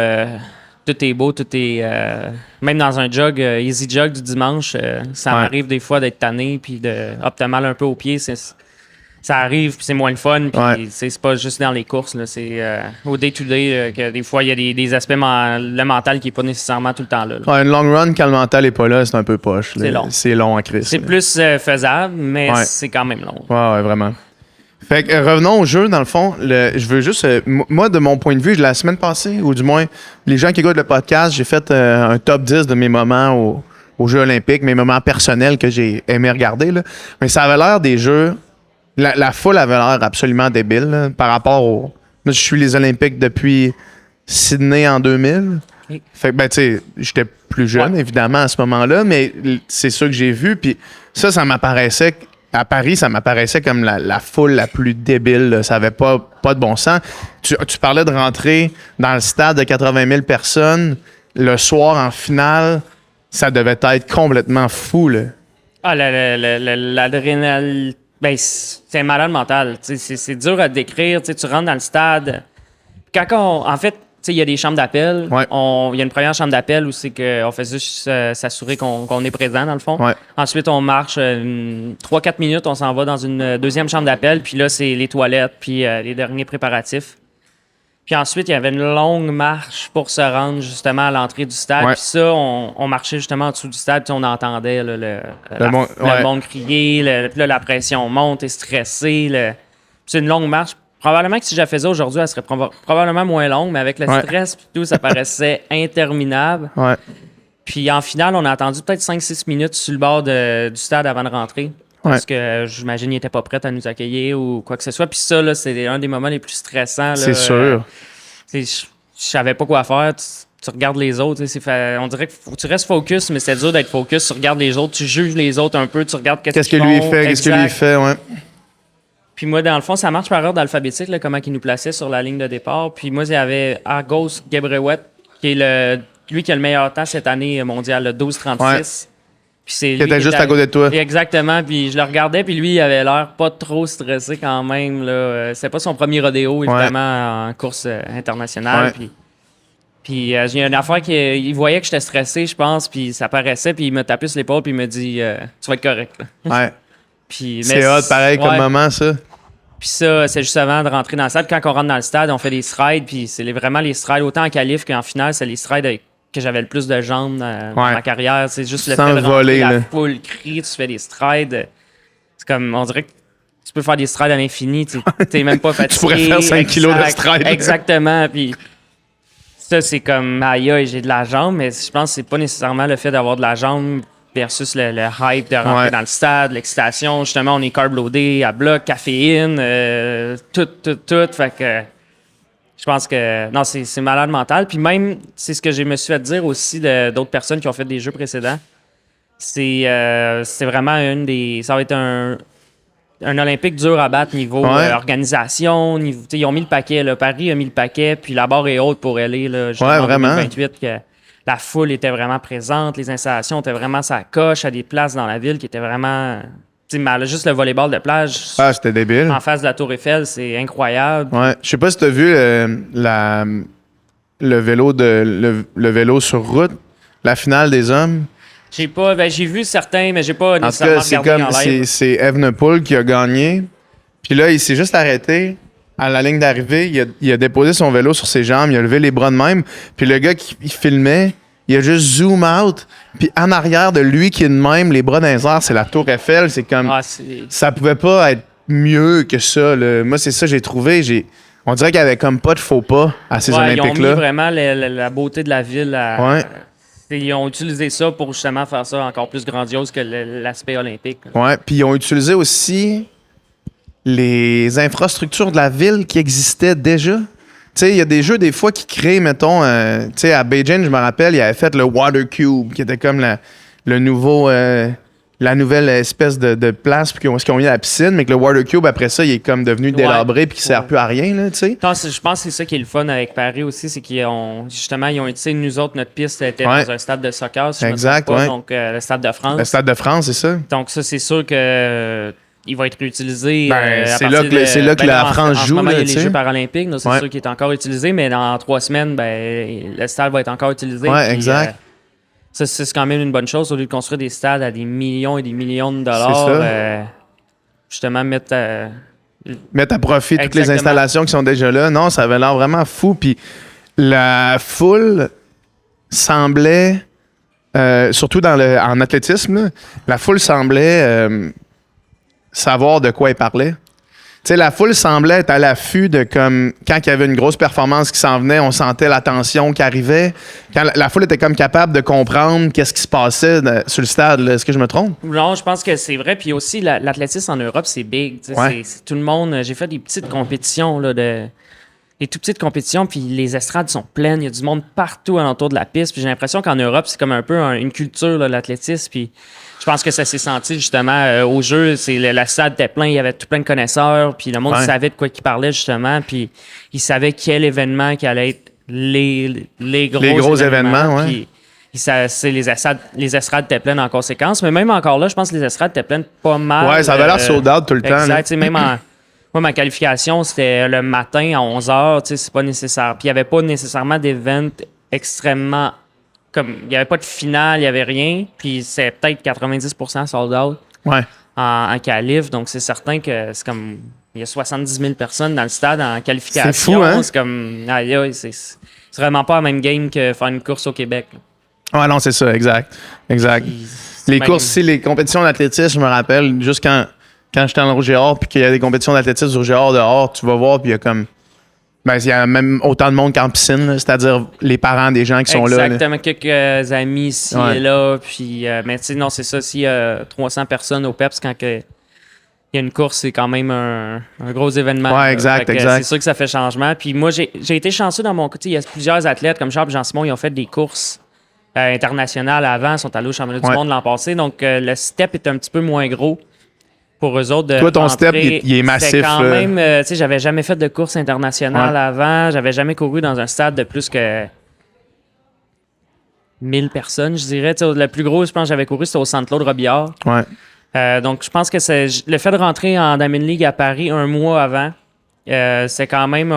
tout est beau, tout est... même dans un jog, easy jog du dimanche, ça m'arrive des fois d'être tanné puis t'as mal un peu aux pieds. Ça arrive, puis c'est moins le fun. Puis c'est pas juste dans les courses, là, c'est au day-to-day que des fois, il y a des aspects, le mental qui est pas nécessairement tout le temps là. Ouais, une long run, quand le mental est pas là, c'est un peu poche. C'est long. C'est long à créer. C'est plus faisable, mais c'est quand même long. Ouais, vraiment. Fait que revenons au jeu, dans le fond. Je veux juste... moi, de mon point de vue, la semaine passée, ou du moins, les gens qui écoutent le podcast, j'ai fait un top 10 de mes moments aux Jeux olympiques, mes moments personnels que j'ai aimé regarder. Là. Mais ça avait l'air des Jeux... La foule avait l'air absolument débile là, par rapport au... Moi, je suis les Olympiques depuis Sydney en 2000. Oui. Fait que, ben, tu sais, j'étais plus jeune, évidemment, à ce moment-là, mais c'est ça que j'ai vu. Puis ça m'apparaissait... À Paris, ça m'apparaissait comme la foule la plus débile. Là. Ça avait pas de bon sens. Tu parlais de rentrer dans le stade de 80 000 personnes le soir en finale. Ça devait être complètement fou, là. Ah, l'adrénaline... Ben, c'est un malade mental. C'est dur à décrire. Tu rentres dans le stade. En fait, il y a des chambres d'appel. Ouais. Il y a une première chambre d'appel où c'est qu'on fait juste s'assurer qu'on est présent, dans le fond. Ouais. Ensuite, on marche 3-4 minutes. On s'en va dans une deuxième chambre d'appel. Puis là, c'est les toilettes puis les derniers préparatifs. Puis ensuite, il y avait une longue marche pour se rendre justement à l'entrée du stade. Ouais. Puis ça, on marchait justement en dessous du stade. Puis on entendait là, le monde crier. Puis là, la pression monte, t'es stressé. C'est une longue marche. Probablement que si je la faisais aujourd'hui, elle serait probablement moins longue. Mais avec le stress puis tout, ça paraissait interminable. Ouais. Puis en finale, on a attendu peut-être 5-6 minutes sur le bord du stade avant de rentrer. Parce que j'imagine qu'ils n'étaient pas prêts à nous accueillir ou quoi que ce soit. Puis ça, là, c'est un des moments les plus stressants. Là, c'est sûr. Je savais pas quoi faire. Tu regardes les autres. On dirait que tu restes focus, mais c'est dur d'être focus. Tu regardes les autres, tu juges les autres un peu, tu regardes qu'est-ce que lui fait, qu'est-ce que lui fait, ouais. Puis moi, dans le fond, ça marche par ordre alphabétique, là, comment il nous plaçait sur la ligne de départ. Puis moi, il y avait Argos Gebrewet, qui est lui qui a le meilleur temps cette année mondiale, le 12-36. Ouais. Puis c'est qui était juste à côté de toi. Exactement. Puis je le regardais, puis lui, il avait l'air pas trop stressé quand même. Là. C'était pas son premier rodéo, évidemment, en course internationale. Ouais. Puis j'ai une affaire il voyait que j'étais stressé, je pense, puis ça paraissait, puis il me tapait sur l'épaule, puis il me dit tu vas être correct. Là. Ouais. Puis, c'est hot, pareil, comme moment, ça. Puis ça, c'est juste avant de rentrer dans le stade. Quand on rentre dans le stade, on fait des strides, puis c'est vraiment les strides, autant en qualif qu'en finale, c'est les strides que j'avais le plus de jambes dans ma carrière. C'est juste le fait de rentrer, la foule crie, tu fais des strides. C'est comme, on dirait que tu peux faire des strides à l'infini, t'es même pas fatigué. Tu pourrais faire 5 kilos de strides. Exactement, puis ça, c'est comme, aïe, j'ai de la jambe, mais je pense que c'est pas nécessairement le fait d'avoir de la jambe versus le hype de rentrer dans le stade, l'excitation. Justement, on est carb-loadé à bloc, caféine, tout. Fait que je pense que, non, c'est malade mental. Puis même, c'est ce que je me suis fait dire aussi d'autres personnes qui ont fait des jeux précédents. C'est vraiment ça va être un Olympique dur à battre niveau organisation. Ils ont mis le paquet. Là. Paris a mis le paquet, puis la barre est haute pour aller. Là, en 2028, que la foule était vraiment présente, les installations étaient vraiment sa coche à des places dans la ville qui étaient vraiment... Juste le volleyball de plage. Ah, c'était débile. En face de la Tour Eiffel, c'est incroyable. Ouais. Je sais pas si tu as vu le vélo sur route, la finale des hommes. J'ai vu certains, mais j'ai pas nécessairement regardé en live. C'est Evenepoel qui a gagné. Puis là, il s'est juste arrêté à la ligne d'arrivée. Il a déposé son vélo sur ses jambes. Il a levé les bras de même. Puis le gars qui filmait, il a juste zoom out. Puis en arrière de lui qui est de même, les bras dans les airs, c'est la Tour Eiffel. C'est comme... Ça pouvait pas être mieux que ça. Là. Moi, c'est ça que j'ai trouvé. On dirait qu'il y avait comme pas de faux pas à ces Olympiques-là. Ils ont mis vraiment la beauté de la ville ils ont utilisé ça pour justement faire ça encore plus grandiose que l'aspect olympique. Ouais, puis ils ont utilisé aussi les infrastructures de la ville qui existaient déjà. Tu sais, il y a des jeux des fois qui créent, mettons, tu sais, à Beijing, je me rappelle, il avait fait le Water Cube, qui était comme le nouveau la nouvelle espèce de place puis où est-ce qu'ils ont mis la piscine, mais que le Water Cube, après ça, il est comme devenu délabré puis qui sert plus à rien, là, tu sais. Je pense que c'est ça qui est le fun avec Paris aussi, c'est qu'ils ont, justement, ils ont été, nous autres, notre piste était dans un stade de soccer, si exact, je me trompe pas, donc le Stade de France. Le Stade de France, c'est ça. Donc ça, c'est sûr que il va être réutilisé. C'est là que la France joue. En ce moment, il y a les Jeux paralympiques, donc c'est sûr qu'il est encore utilisé, mais dans 3 semaines, le stade va être encore utilisé. Ouais, exact. Ça, c'est quand même une bonne chose, au lieu de construire des stades à des millions et des millions de dollars. Justement, mettre à profit toutes les installations qui sont déjà là. Non, ça avait l'air vraiment fou. Puis la foule semblait, surtout en athlétisme, la foule semblait savoir de quoi elle parlait. Tu sais, la foule semblait être à l'affût de comme quand il y avait une grosse performance qui s'en venait, on sentait la tension qui arrivait. Quand la foule était comme capable de comprendre qu'est-ce qui se passait sur le stade. Là. Est-ce que je me trompe? Non, je pense que c'est vrai. Puis aussi, l'athlétisme en Europe, c'est big. C'est tout le monde. J'ai fait des petites compétitions, là, des toutes petites compétitions, puis les estrades sont pleines. Il y a du monde partout alentour de la piste. Puis j'ai l'impression qu'en Europe, c'est comme un peu une culture, là, l'athlétisme. Puis je pense que ça s'est senti justement au jeu. La stade était plein, il y avait tout plein de connaisseurs, puis le monde savait de quoi il parlait justement, puis il savait quel événement qui allait être les gros événements. Puis les estrades étaient pleines en conséquence, mais même encore là, je pense que les estrades étaient pleines pas mal. Ouais, ça avait l'air sold out tout le temps. Exact, même moi, ma qualification, c'était le matin à 11h, c'est pas nécessaire. Puis il n'y avait pas nécessairement d'event extrêmement... Comme il n'y avait pas de finale, il n'y avait rien. Puis c'est peut-être 90% sold out en qualif. Donc c'est certain que c'est comme... Il y a 70 000 personnes dans le stade en qualification. C'est fou, hein? C'est comme... C'est vraiment pas la même game que faire une course au Québec. Ouais, non, c'est ça, exact. Les courses, les compétitions d'athlétisme, je me rappelle, juste quand j'étais en Rouge-et-Or, puis qu'il y a des compétitions d'athlétisme Rouge-et-Or dehors, tu vas voir, puis il y a comme... il y a même autant de monde qu'en piscine, là, c'est-à-dire les parents des gens qui sont là. Exactement, quelques amis ici et là. Puis, mais tu sais, non, c'est ça. S'il y a 300 personnes au PEPS, quand il y a une course, c'est quand même un gros événement. Ouais, exact. C'est sûr que ça fait changement. Puis moi, j'ai été chanceux dans mon côté. Il y a plusieurs athlètes, comme Charles et Jean-Simon, ils ont fait des courses internationales avant, ils sont allés au championnat du monde l'an passé. Donc, le step est un petit peu moins gros. Pour eux autres, toi, ton step, il est massif. Quand même, tu sais, j'avais jamais fait de course internationale avant. J'avais jamais couru dans un stade de plus que 1000 personnes, je dirais. Tu sais, le plus gros, je pense, que j'avais couru, c'était au Centre Claude Robillard. Donc, je pense que c'est le fait de rentrer en Diamond League à Paris un mois avant, c'est quand même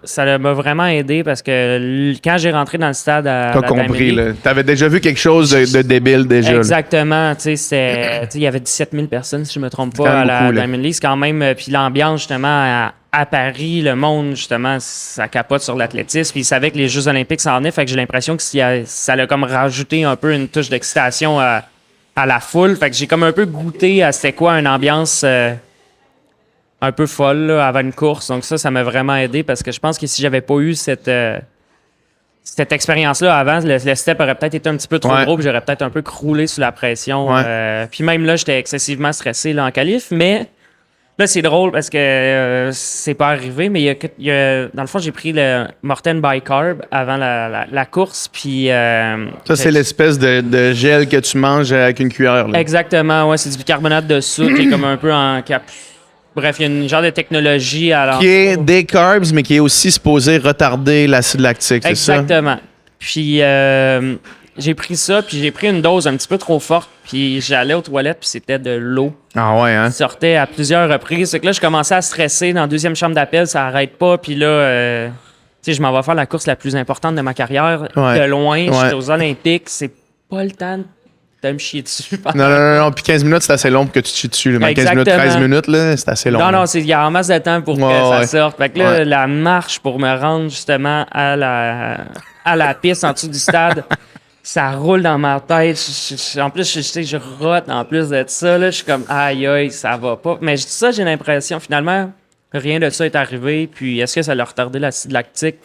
ça m'a vraiment aidé parce que quand j'ai rentré dans le stade à t'as compris, là. T'avais déjà vu quelque chose de débile déjà. Exactement. Tu sais, il y avait 17 000 personnes, si je me trompe pas, à la Diamond League. C'est quand même... Puis l'ambiance, justement, à Paris, le monde, justement, ça capote sur l'athlétisme. Puis ils savaient que les Jeux olympiques s'en venaient. Fait que j'ai l'impression que ça a comme rajouté un peu une touche d'excitation à la foule. Fait que j'ai comme un peu goûté à c'était quoi une ambiance... un peu folle là, avant une course. Donc ça m'a vraiment aidé parce que je pense que si j'avais pas eu cette expérience-là avant, le step aurait peut-être été un petit peu trop gros puis j'aurais peut-être un peu croulé sous la pression. Puis même là, j'étais excessivement stressé là, en qualif, mais là, c'est drôle parce que c'est pas arrivé, mais dans le fond, j'ai pris le Morten Bicarb avant la course. Puis, ça, c'est l'espèce de gel que tu manges avec une cuillère. Là. Exactement, ouais, c'est du bicarbonate de soude qui est comme un peu en cap. Bref, il y a une genre de technologie à qui est des carbs, mais qui est aussi supposé retarder l'acide lactique, c'est ça? Exactement. Puis j'ai pris ça, puis j'ai pris une dose un petit peu trop forte, puis j'allais aux toilettes, puis c'était de l'eau. Ah ouais, hein? Qui sortait à plusieurs reprises. C'est que là, je commençais à stresser. Dans la deuxième chambre d'appel, ça arrête pas. Puis là, tu sais, je m'en vais faire la course la plus importante de ma carrière. De loin, j'étais aux Olympiques. C'est pas le temps de me chier dessus. Non. Puis 15 minutes, c'est assez long pour que tu te chies dessus. Mais 15 minutes, 13 minutes, là, c'est assez long. Non, il y a en masse de temps pour que ça sorte. Fait que là, la marche pour me rendre justement à la piste en dessous du stade, ça roule dans ma tête. En plus, je rote en plus de ça. Là, je suis comme, aïe, ça va pas. Mais ça, j'ai l'impression, finalement, rien de ça est arrivé. Puis est-ce que ça l'a retardé l'acide lactique?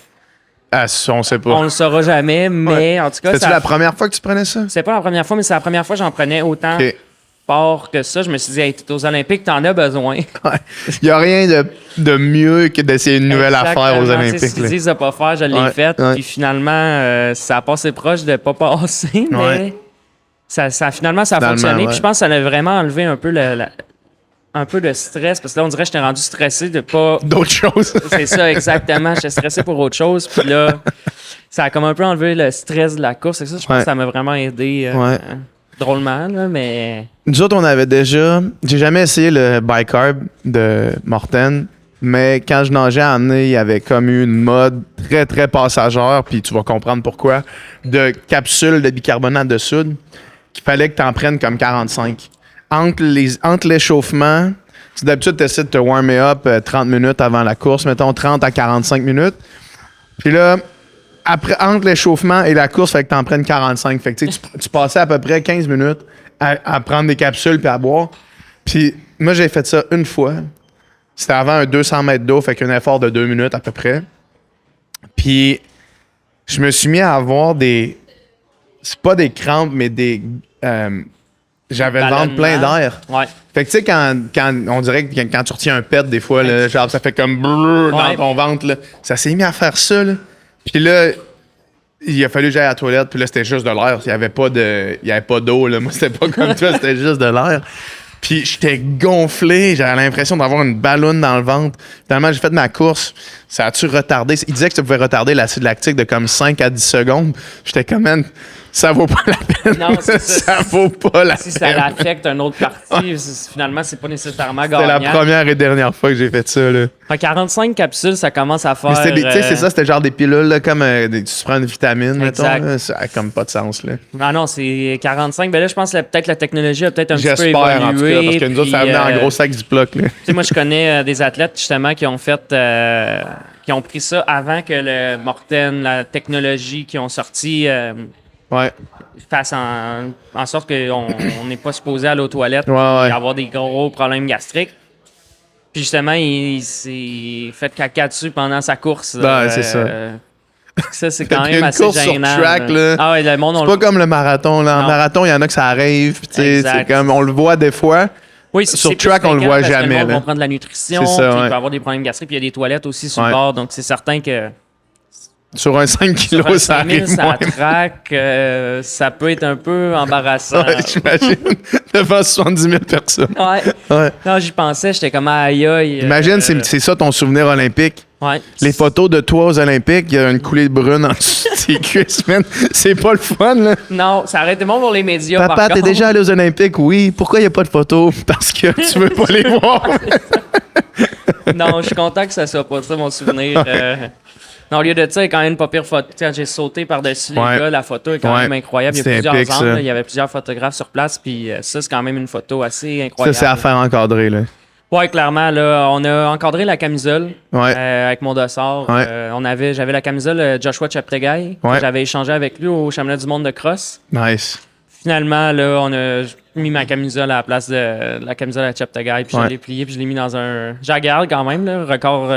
Ah, on sait pas. On le saura jamais, mais en tout cas... C'était-tu la première fois que tu prenais ça? C'est pas la première fois, mais c'est la première fois que j'en prenais autant fort que ça. Je me suis dit, hey, t'es aux Olympiques, t'en as besoin. Il n'y a rien de mieux que d'essayer une nouvelle affaire aux Olympiques. Ce qu'ils disent de pas faire, je l'ai fait. Puis finalement, ça a passé proche de pas passer, mais finalement, ça a fonctionné. Puis je pense que ça a vraiment enlevé un peu un peu de stress, parce que là, on dirait que j'étais rendu stressé de pas... D'autres choses. C'est ça, exactement. J'étais stressé pour autre chose. Puis là, ça a comme un peu enlevé le stress de la course. C'est ça, je pense que ça m'a vraiment aidé drôlement, là, mais... Nous autres, on avait déjà... J'ai jamais essayé le bicarb de Morten, mais quand je nageais à Amener, il y avait comme eu une mode très, très passagère, puis tu vas comprendre pourquoi, de capsules de bicarbonate de soude qu'il fallait que tu en prennes comme 45. Entre l'échauffement, si d'habitude, tu essaies de te warmer up 30 minutes avant la course, mettons 30 à 45 minutes. Puis là, entre l'échauffement et la course, fait que tu en prennes 45. Fait que tu passais à peu près 15 minutes à prendre des capsules puis à boire. Puis moi, j'ai fait ça une fois. C'était avant un 200 mètres d'eau, fait qu'un effort de 2 minutes à peu près. Puis je me suis mis à avoir des... C'est pas des crampes, mais des... j'avais le ventre plein d'air. Ouais. Fait que tu sais, quand on dirait que quand tu retiens un pet, des fois, là, genre, ça fait comme brrr dans ton ventre. Là. Ça s'est mis à faire ça. Là. Puis là, il a fallu que j'aille à la toilette. Puis là, c'était juste de l'air. Il n'y avait pas d'eau. Là. Moi, c'était pas comme toi, c'était juste de l'air. Puis j'étais gonflé. J'avais l'impression d'avoir une balloune dans le ventre. Finalement, j'ai fait ma course. Ça a-tu retardé? Il disait que ça pouvait retarder l'acide lactique de comme 5 à 10 secondes. J'étais comme, man, ça vaut pas la peine. Non, c'est ça. Ça vaut pas la peine. Si ça affecte une autre partie, finalement, c'est pas nécessairement gagnant. C'était la première et dernière fois que j'ai fait ça. Là. Fait 45 capsules, ça commence à faire... Tu sais, c'est ça, c'était genre des pilules, là, comme tu prends une vitamine, mettons. Là, ça a comme pas de sens. Là. Non, c'est 45. Ben là, je pense que peut-être la technologie a peut-être un petit peu évolué. J'espère, en tout cas, parce que nous autres, ça venait en gros sac du bloc. Tu sais, moi, je connais des athlètes, justement, qui ont fait... qui ont pris ça avant que le Morten, la technologie qui ont sorti... fasse en sorte qu'on n'est pas supposé aller aux toilettes et avoir des gros problèmes gastriques. Puis justement, il s'est fait caca dessus pendant sa course. C'est ça. Ça, c'est quand même assez gênant. Sur track, là. Ah ouais, le monde, c'est pas comme le marathon. Là. En marathon, il y en a que ça arrive. C'est comme on le voit des fois. Oui, sur track, on le voit jamais. Le monde va prendre de la nutrition, il peut avoir des problèmes gastriques, puis il y a des toilettes aussi sur le bord. Donc, c'est certain que... Sur un 5 kg, ça arrive. Ça traque, ça peut être un peu embarrassant. J'imagine. Devant 70 000 personnes. Ouais. Non, j'y pensais, j'étais comme aïe. Imagine, c'est ça ton souvenir olympique. Ouais. Les photos de toi aux Olympiques, il y a une coulée brune en dessous de tes cuisses, man. C'est pas le fun, là. Non, ça arrête bon pour les médias. Papa, t'es déjà allé aux Olympiques? Oui. Pourquoi il n'y a pas de photos? Parce que tu veux pas les voir. Non, je suis content que ça soit pas ça, mon souvenir. Non, au lieu de ça, il y a quand même une pas pire photo. Quand j'ai sauté par-dessus les gars, la photo est quand même incroyable. Il y a plusieurs angles. Il y avait plusieurs photographes sur place. Puis ça, c'est quand même une photo assez incroyable. Ça, c'est à faire encadrer, là. Oui, clairement. Là, on a encadré la camisole avec mon dossard. J'avais la camisole Joshua Cheptegei. J'avais échangé avec lui au Championnat du monde de cross. Nice. Finalement, là, on a mis ma camisole à la place de la camisole à Cheptegei. Puis je l'ai pliée. Puis je l'ai mis dans un... Je la garde quand même, là, record...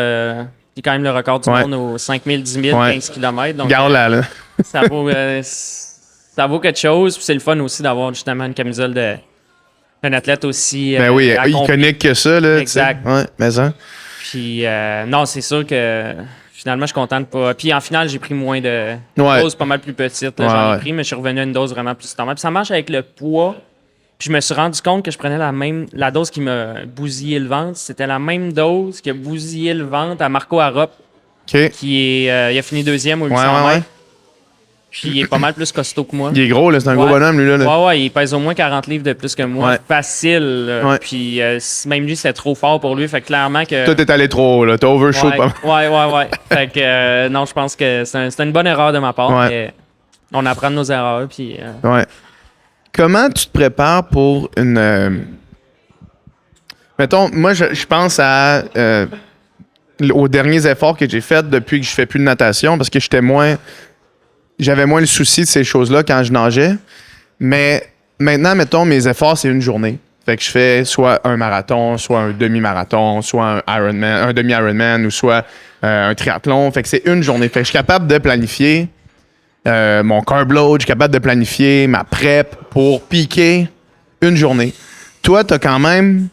Puis quand même le record du monde aux 5 000, 10 000, 15 km. Donc, garde-la, là. ça vaut quelque chose. Puis c'est le fun aussi d'avoir justement une camisole d'un athlète aussi iconique que ça, là. Exact. Ouais, mais ça. Puis non, c'est sûr que finalement, je suis content de pas... Puis en finale, j'ai pris moins de... Une dose pas mal plus petite. J'en ai pris, mais je suis revenu à une dose vraiment plus standard. Puis ça marche avec le poids. Puis je me suis rendu compte que je prenais la dose qui m'a bousillé le ventre. C'était la même dose qui a bousillé le ventre à Marco Arop, qui est, il a fini deuxième au 800 mètres. Puis il est pas mal plus costaud que moi. Il est gros, là, c'est un gros bonhomme, lui. Là. Ouais, il pèse au moins 40 livres de plus que moi. Facile. Puis même lui, c'était trop fort pour lui. Fait que clairement que... Toi, t'es allé trop haut, là. T'as overshoot pas mal. Ouais. Fait que non, je pense que c'est une bonne erreur de ma part. Mais on apprend de nos erreurs. Puis... Comment tu te prépares pour une... Mettons, moi, je pense aux derniers efforts que j'ai faits depuis que je fais plus de natation parce que j'avais moins le souci de ces choses-là quand je nageais. Mais maintenant, mettons, mes efforts, c'est une journée. Fait que je fais soit un marathon, soit un demi-marathon, soit un demi-Ironman ou soit un triathlon. Fait que c'est une journée. Fait que je suis capable de planifier mon carb load, je suis capable de planifier ma prep pour piquer une journée. Toi, t'as quand même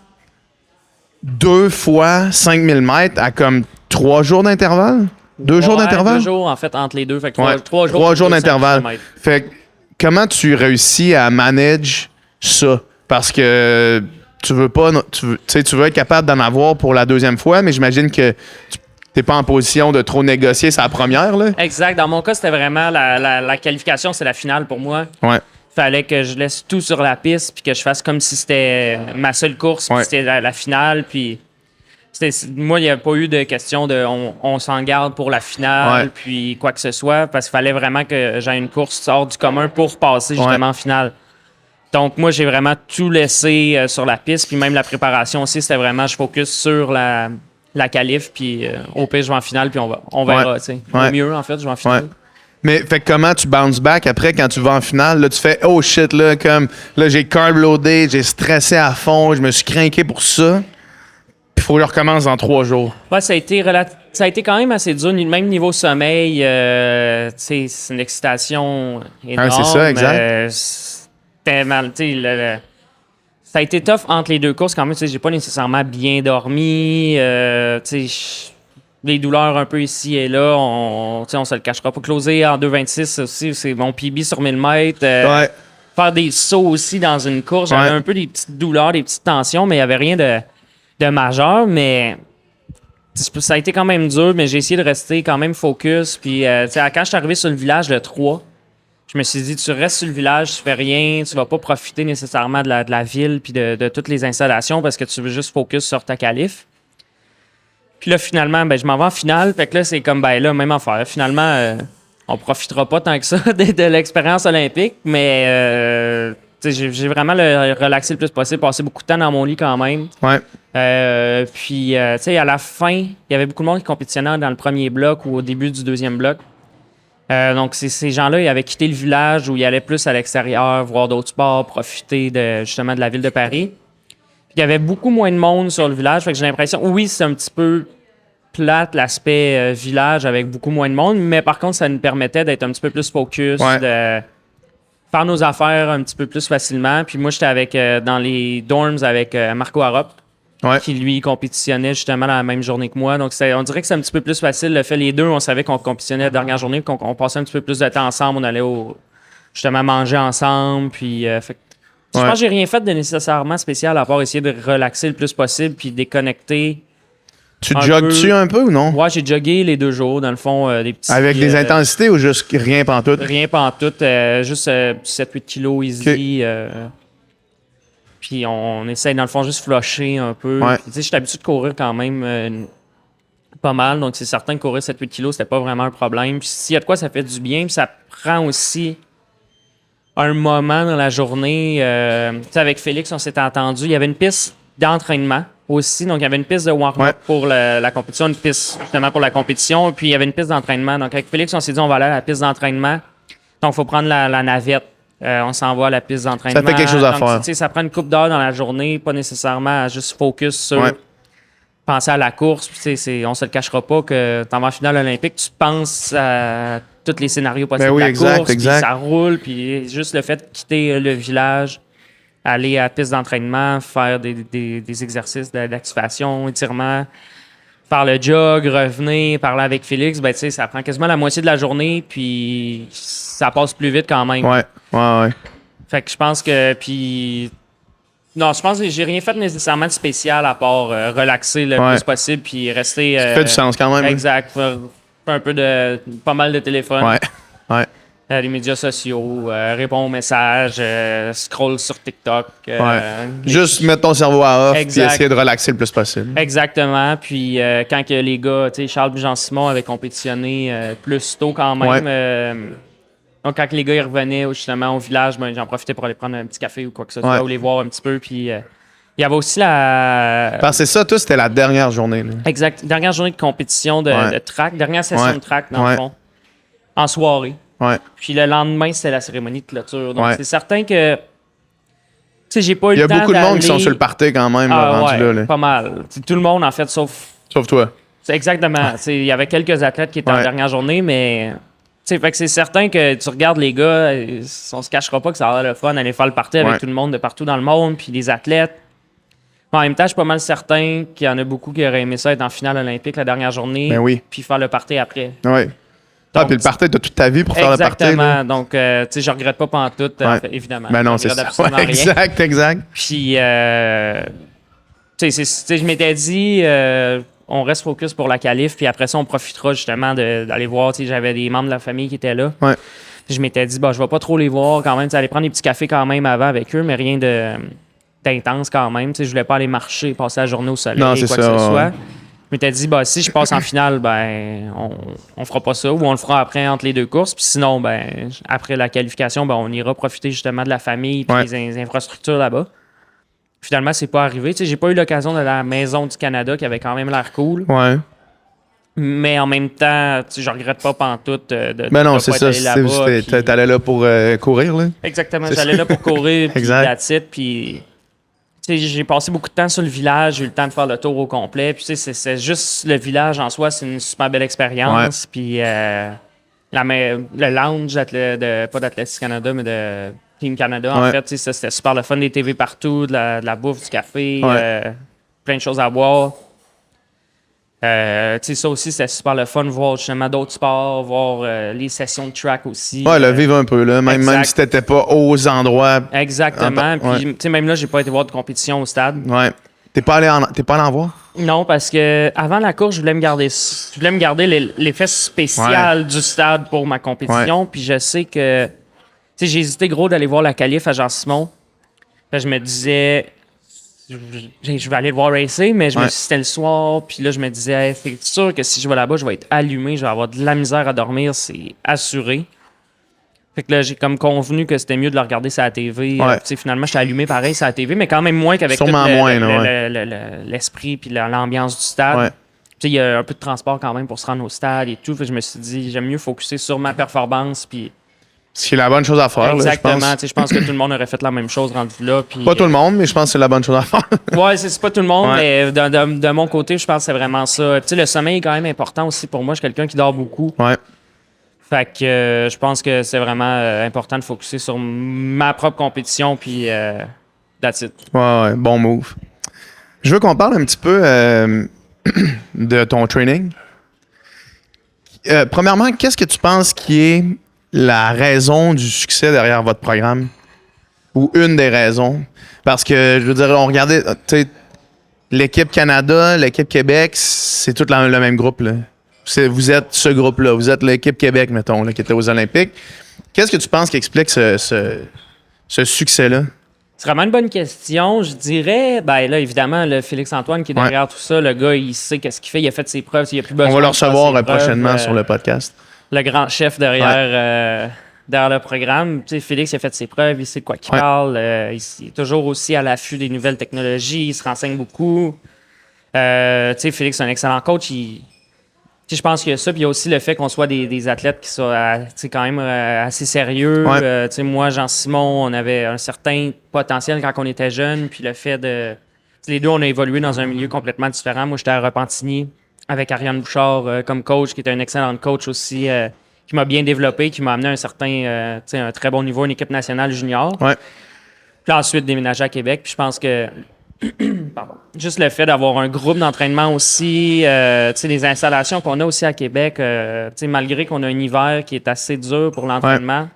2 fois 5000 mètres à comme 3 jours d'intervalle? 2 jours d'intervalle? 2 jours, en fait, entre les deux. Fait que 3 jours. 3 jours d'intervalle. Fait que comment tu réussis à manager ça? Parce que tu veux pas, tu veux être capable d'en avoir pour la deuxième fois, mais j'imagine que tu n'es pas en position de trop négocier sa première, là. Exact. Dans mon cas, c'était vraiment la qualification, c'est la finale pour moi. Ouais. Fallait que je laisse tout sur la piste puis que je fasse comme si c'était ma seule course, puis c'était la finale, puis moi, il n'y a pas eu de question de on s'en garde pour la finale, puis quoi que ce soit, parce qu'il fallait vraiment que j'aie une course hors du commun pour passer justement en finale. Donc, moi, j'ai vraiment tout laissé sur la piste, puis même la préparation aussi, c'était vraiment, je focus sur la qualif, puis au pire, je vais en finale, puis on verra, tu sais. Au mieux, en fait, je vais en finale. Ouais. Mais fait comment tu bounces back après quand tu vas en finale? Là, tu fais oh shit, là, comme là, j'ai carb loadé, j'ai stressé à fond, je me suis craqué pour ça. Puis il faut que je recommence dans 3 jours. Ouais, ça a été quand même assez dur, même niveau sommeil. Tu sais, c'est une excitation énorme. C'est ça, exact. C'était mal, tu sais, ça a été tough entre les deux courses quand même. Tu sais, j'ai pas nécessairement bien dormi. Tu sais, les douleurs un peu ici et là, on se le cachera pas. Closer en 2,26 aussi, c'est mon PB sur 1000 mètres. Faire des sauts aussi dans une course. J'avais un peu des petites douleurs, des petites tensions, mais il n'y avait rien de majeur. Mais ça a été quand même dur, mais j'ai essayé de rester quand même focus. Puis quand je suis arrivé sur le village, le 3, je me suis dit, tu restes sur le village, tu fais rien, tu vas pas profiter nécessairement de la ville puis de toutes les installations parce que tu veux juste focus sur ta qualif. Puis là, finalement, je m'en vais en finale. Fait que là, c'est comme, là, même affaire. Finalement, on profitera pas tant que ça de l'expérience olympique, mais j'ai vraiment relaxé le plus possible, passé beaucoup de temps dans mon lit quand même. Ouais. Puis, tu sais, à la fin, il y avait beaucoup de monde qui compétitionnait dans le premier bloc ou au début du deuxième bloc. Donc, ces gens-là, ils avaient quitté le village où ils allaient plus à l'extérieur, voir d'autres sports, profiter justement de la ville de Paris. Il y avait beaucoup moins de monde sur le village. Fait que j'ai l'impression, oui, c'est un petit peu plate l'aspect village avec beaucoup moins de monde, mais par contre, ça nous permettait d'être un petit peu plus focus, de faire nos affaires un petit peu plus facilement. Puis moi, j'étais dans les dorms avec Marco Harop, qui lui compétitionnait justement la même journée que moi. Donc, on dirait que c'est un petit peu plus facile. Le fait, les deux, on savait qu'on compétitionnait la dernière journée, qu'on passait un petit peu plus de temps ensemble. On allait justement manger ensemble. Puis, je pense que j'ai rien fait de nécessairement spécial à part essayer de relaxer le plus possible puis déconnecter. Tu jogues-tu un peu ou non? Ouais, j'ai jogué les 2 jours, dans le fond, des petits... Avec des intensités ou juste rien pantoute? Rien pantoute, juste 7-8 kilos easy. Puis on essaye, dans le fond, juste flusher un peu. Tu sais, je suis habitué de courir quand même pas mal, donc c'est certain que courir 7-8 kilos, c'était pas vraiment un problème. Puis s'il y a de quoi, ça fait du bien, puis ça prend aussi... un moment dans la journée, avec Félix, on s'était entendu. Il y avait une piste d'entraînement aussi. Donc, il y avait une piste de warm-up pour la compétition, une piste justement pour la compétition. Puis, il y avait une piste d'entraînement. Donc, avec Félix, on s'est dit, on va aller à la piste d'entraînement. Donc, il faut prendre la navette. On s'en va à la piste d'entraînement. Ça fait quelque chose à faire. Ça prend une couple d'heures dans la journée, pas nécessairement à juste focus sur penser à la course. Puis, on se le cachera pas que tu en vas en finale olympique, tu penses à tous les scénarios possibles de la course, puis ça roule, puis juste le fait de quitter le village, aller à la piste d'entraînement, faire des exercices d'activation, étirement, faire le jog, revenir, parler avec Félix, ça prend quasiment la moitié de la journée, puis ça passe plus vite quand même. Ouais. Fait que je pense que, non, je pense que j'ai rien fait nécessairement de spécial à part relaxer le plus possible, puis rester... Ça fait du sens quand même. Exact. Un peu pas mal de téléphone. Ouais. Les médias sociaux, répondre aux messages, scroll sur TikTok. Juste mettre ton cerveau à off et essayer de relaxer le plus possible. Exactement. Puis quand que les gars, tu sais, Charles et Jean-Simon avaient compétitionné plus tôt quand même. Donc quand les gars ils revenaient justement au village, j'en profitais pour aller prendre un petit café ou quoi que ce soit, ou les voir un petit peu. Puis il y avait aussi Parce que ça, c'était la dernière journée. Là. Exact. Dernière journée de compétition de track, dernière session de track, dans le fond, en soirée. Puis le lendemain, c'était la cérémonie de clôture. Donc, c'est certain que... Tu sais, j'ai pas eu le temps Il y a beaucoup de monde qui sont sur le party quand même, rendu là. Pas mal. T'sais, tout le monde, en fait, sauf toi. C'est exactement. Il y avait quelques athlètes qui étaient en dernière journée, mais... Fait que c'est certain que tu regardes les gars, on se cachera pas que ça a l'air le fun d'aller faire le party avec tout le monde de partout dans le monde, puis les athlètes. En même temps, je suis pas mal certain qu'il y en a beaucoup qui auraient aimé ça être en finale olympique la dernière journée, puis faire le party après. Puis le party, t'as toute ta vie pour faire le party. Exactement. Donc, tu sais, je regrette pas pantoute, évidemment. Ben non, c'est ça. Ouais, exact. Puis, tu sais, je m'étais dit, on reste focus pour la qualif, puis après ça, on profitera justement d'aller voir. Tu sais, j'avais des membres de la famille qui étaient là. Ouais. Je m'étais dit, je vais pas trop les voir quand même. Tu sais, aller prendre des petits cafés quand même avant avec eux, mais rien d'intense quand même. Tu sais, je voulais pas aller marcher, passer la journée au soleil, quoi que ce soit. Je m'étais dit, si je passe en finale, on fera pas ça, ou on le fera après entre les deux courses. Puis sinon, après la qualification, on ira profiter justement de la famille et des infrastructures là-bas. Finalement, c'est pas arrivé. Tu sais, j'ai pas eu l'occasion d'aller à la Maison du Canada, qui avait quand même l'air cool. Ouais. Mais en même temps, tu sais, je regrette pas pantoute de non, c'est ça. T'allais là pour courir, là? Exactement. J'allais là pour courir, puis that's it, puis... Tu sais, j'ai passé beaucoup de temps sur le village, j'ai eu le temps de faire le tour au complet. Puis, tu sais, c'est juste le village en soi, c'est une super belle expérience. Puis, le lounge, pas d'Athletics Canada, mais de Team Canada, en fait, tu sais, ça, c'était super le fun, des TV partout, de la bouffe, du café, plein de choses à boire. Tu sais, ça aussi, c'était super le fun, voir justement d'autres sports, voir les sessions de track aussi. Ouais, le vivre un peu, là, même si t'étais pas aux endroits. Exactement. Puis, tu sais, même là, j'ai pas été voir de compétition au stade. Ouais. T'es pas allé en voir? Non, parce que avant la course, je voulais me garder l'effet spécial du stade pour ma compétition. Puis je sais que, tu sais, j'ai hésité gros d'aller voir la qualif à Jean-Simon. Je me disais, je vais aller le voir racer, mais c'était le soir, puis là, je me disais, c'est sûr que si je vais là-bas, je vais être allumé, je vais avoir de la misère à dormir, c'est assuré. Fait que là, j'ai comme convenu que c'était mieux de le regarder sur la TV. Tu sais, finalement, j'étais allumé pareil sur la TV, mais quand même moins qu'avec l'esprit puis l'ambiance du stade. Ouais. Tu sais, il y a un peu de transport quand même pour se rendre au stade et tout. Fait que je me suis dit, j'aime mieux focusser sur ma performance, puis... Ce qui est la bonne chose à faire. Exactement. Là, je pense que tout le monde aurait fait la même chose rendu là. Puis, pas tout le monde, mais je pense que c'est la bonne chose à faire. Ouais, c'est pas tout le monde, mais de mon côté, je pense que c'est vraiment ça. Tu sais, le sommeil est quand même important aussi pour moi. Je suis quelqu'un qui dort beaucoup. Ouais. Fait que je pense que c'est vraiment important de focusser sur ma propre compétition, puis that's it. Ouais, bon move. Je veux qu'on parle un petit peu de ton training. Premièrement, qu'est-ce que tu penses qui est la raison du succès derrière votre programme? Ou une des raisons? Parce que, je veux dire, on regardait, tu sais, l'équipe Canada, l'équipe Québec, c'est tout le même groupe, là. Vous êtes ce groupe-là. Vous êtes l'équipe Québec, mettons, là, qui était aux Olympiques. Qu'est-ce que tu penses qui explique ce succès-là? C'est vraiment une bonne question. Je dirais, là, évidemment, le Félix-Antoine qui est derrière tout ça, le gars, il sait qu'est-ce qu'il fait. Il a fait ses preuves. Il a plus besoin. On va le recevoir prochainement sur le podcast. Le grand chef derrière le programme. Tu sais, Félix, il a fait ses preuves. Il sait de quoi qu'il parle. Il est toujours aussi à l'affût des nouvelles technologies. Il se renseigne beaucoup. Tu sais, Félix, c'est un excellent coach. Je pense qu'il y a ça, puis il y a aussi le fait qu'on soit des athlètes qui soient quand même assez sérieux. Moi, Jean-Simon, on avait un certain potentiel quand on était jeunes, puis le fait de... Les deux, on a évolué dans un milieu complètement différent. Moi, j'étais à Repentigny avec Ariane Bouchard comme coach, qui était une excellente coach aussi, qui m'a bien développé, qui m'a amené à un très bon niveau, une équipe nationale junior. Ouais. Puis ensuite, déménager à Québec, puis je pense que... Pardon. Juste le fait d'avoir un groupe d'entraînement aussi, les installations qu'on a aussi à Québec, malgré qu'on a un hiver qui est assez dur pour l'entraînement,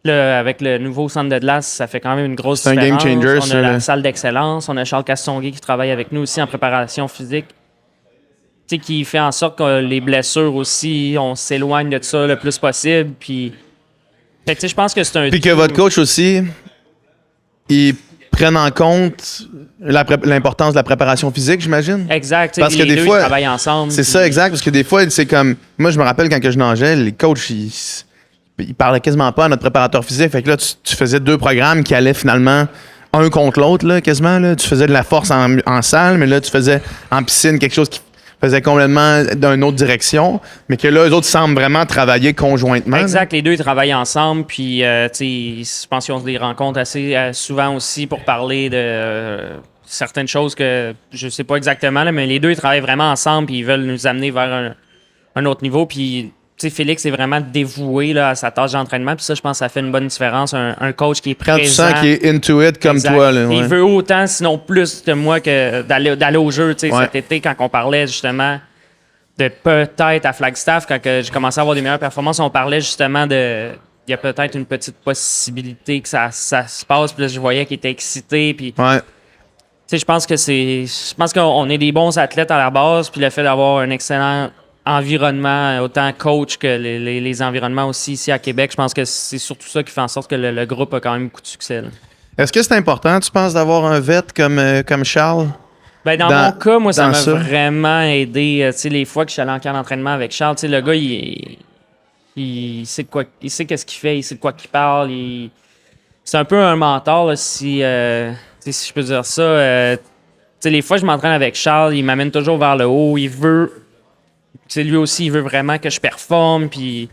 avec le nouveau centre de glace, ça fait quand même une grosse différence. C'est un game changer. On a la salle d'excellence, on a Charles Castonguay qui travaille avec nous aussi en préparation physique, qui fait en sorte que les blessures aussi, on s'éloigne de ça le plus possible. Puis, je pense que c'est un... Puis que votre coach aussi, il prennent en compte l'importance de la préparation physique, j'imagine. Exact. Parce que des fois, ils travaillent ensemble. C'est ça, exact. Parce que des fois, c'est comme... Moi, je me rappelle quand je nageais, les coachs, ils parlaient quasiment pas à notre préparateur physique. Fait que là, tu faisais 2 programmes qui allaient finalement un contre l'autre, là, quasiment. Là. Tu faisais de la force en salle, mais là, tu faisais en piscine quelque chose qui faisait complètement d'une autre direction, mais que là, eux autres semblent vraiment travailler conjointement. Exact, les deux, ils travaillent ensemble, puis, je pense qu'ils ont des rencontres assez souvent aussi pour parler de certaines choses que je sais pas exactement, là, mais les deux, ils travaillent vraiment ensemble, puis ils veulent nous amener vers un autre niveau, puis... Félix est vraiment dévoué là, à sa tâche d'entraînement. Puis ça, je pense que ça fait une bonne différence. Un coach qui est présent. Quand tu sens qu'il est into it comme exact. Toi. Là, Il veut autant, sinon plus de moi, que d'aller au jeu. Cet été, quand on parlait justement peut-être à Flagstaff, quand que j'ai commencé à avoir des meilleures performances, on parlait justement de... Il y a peut-être une petite possibilité que ça se passe. Puis là, je voyais qu'il était excité. Puis, je pense qu'on est des bons athlètes à la base. Puis le fait d'avoir un excellent environnement, autant coach que les environnements aussi ici à Québec, je pense que c'est surtout ça qui fait en sorte que le groupe a quand même beaucoup de succès. Là. Est-ce que c'est important, tu penses, d'avoir un vet comme Charles? Ben dans mon cas, moi, ça m'a vraiment aidé. Les fois que je suis allé en camp d'entraînement avec Charles, le gars, il sait de quoi, il sait qu'est-ce qu'il fait, il sait de quoi qu'il parle. C'est un peu un mentor, là, si je peux dire ça. Les fois que je m'entraîne avec Charles, il m'amène toujours vers le haut. Il veut... lui aussi, il veut vraiment que je performe. Puis,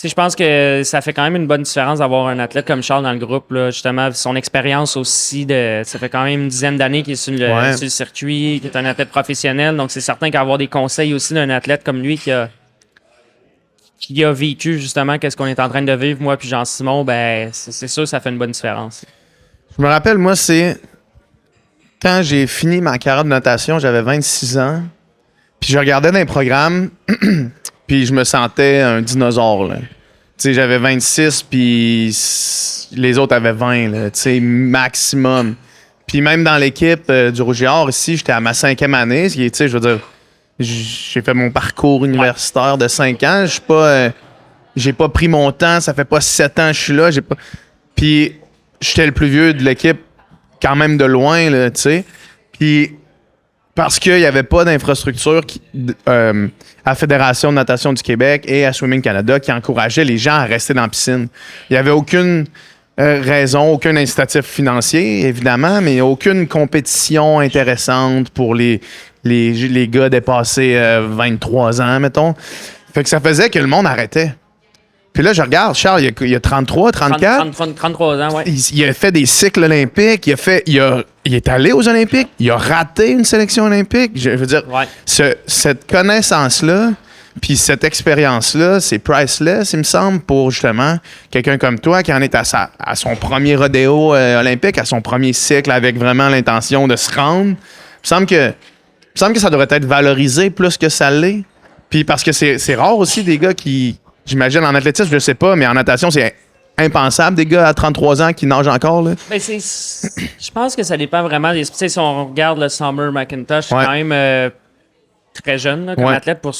je pense que ça fait quand même une bonne différence d'avoir un athlète comme Charles dans le groupe. Là, justement, son expérience aussi, ça fait quand même une dizaine d'années qu'il est sur le circuit, qu'il est un athlète professionnel. Donc, c'est certain qu'avoir des conseils aussi d'un athlète comme lui qui a vécu justement qu'est-ce qu'on est en train de vivre, moi puis Jean-Simon, ben c'est sûr que ça fait une bonne différence. Je me rappelle, moi, c'est quand j'ai fini ma carrière de natation, j'avais 26 ans. Puis je regardais dans les programmes, puis je me sentais un dinosaure. Tu sais, j'avais 26, puis les autres avaient 20, tu sais, maximum. Puis même dans l'équipe du Rouge et Or, ici, j'étais à ma 5e année. Tu sais, je veux dire, j'ai fait mon parcours universitaire de 5 ans. J'ai pas pris mon temps. Ça fait pas 7 ans que je suis là. Puis j'étais le plus vieux de l'équipe, quand même de loin, tu sais. Puis parce qu'il n'y avait pas d'infrastructure à Fédération de natation du Québec et à Swimming Canada qui encourageait les gens à rester dans la piscine. Il n'y avait aucune raison, aucun incitatif financier, évidemment, mais aucune compétition intéressante pour les gars dépassés 23 ans, mettons. Fait que ça faisait que le monde arrêtait. Puis là, je regarde, Charles, il a 33, 34. 33 ans, oui. Il a fait des cycles olympiques. Il est allé aux Olympiques. Il a raté une sélection olympique. Je veux dire, cette connaissance-là, puis cette expérience-là, c'est priceless, il me semble, pour justement quelqu'un comme toi qui en est à son premier rodéo olympique, à son premier cycle avec vraiment l'intention de se rendre. Il me semble que ça devrait être valorisé plus que ça l'est. Puis parce que c'est rare aussi des gars qui... J'imagine en athlétisme, je sais pas, mais en natation, c'est impensable des gars à 33 ans qui nagent encore. Là. Ben je pense que ça dépend vraiment des... Si on regarde le Summer McIntosh, c'est quand même très jeune là, comme athlète, pour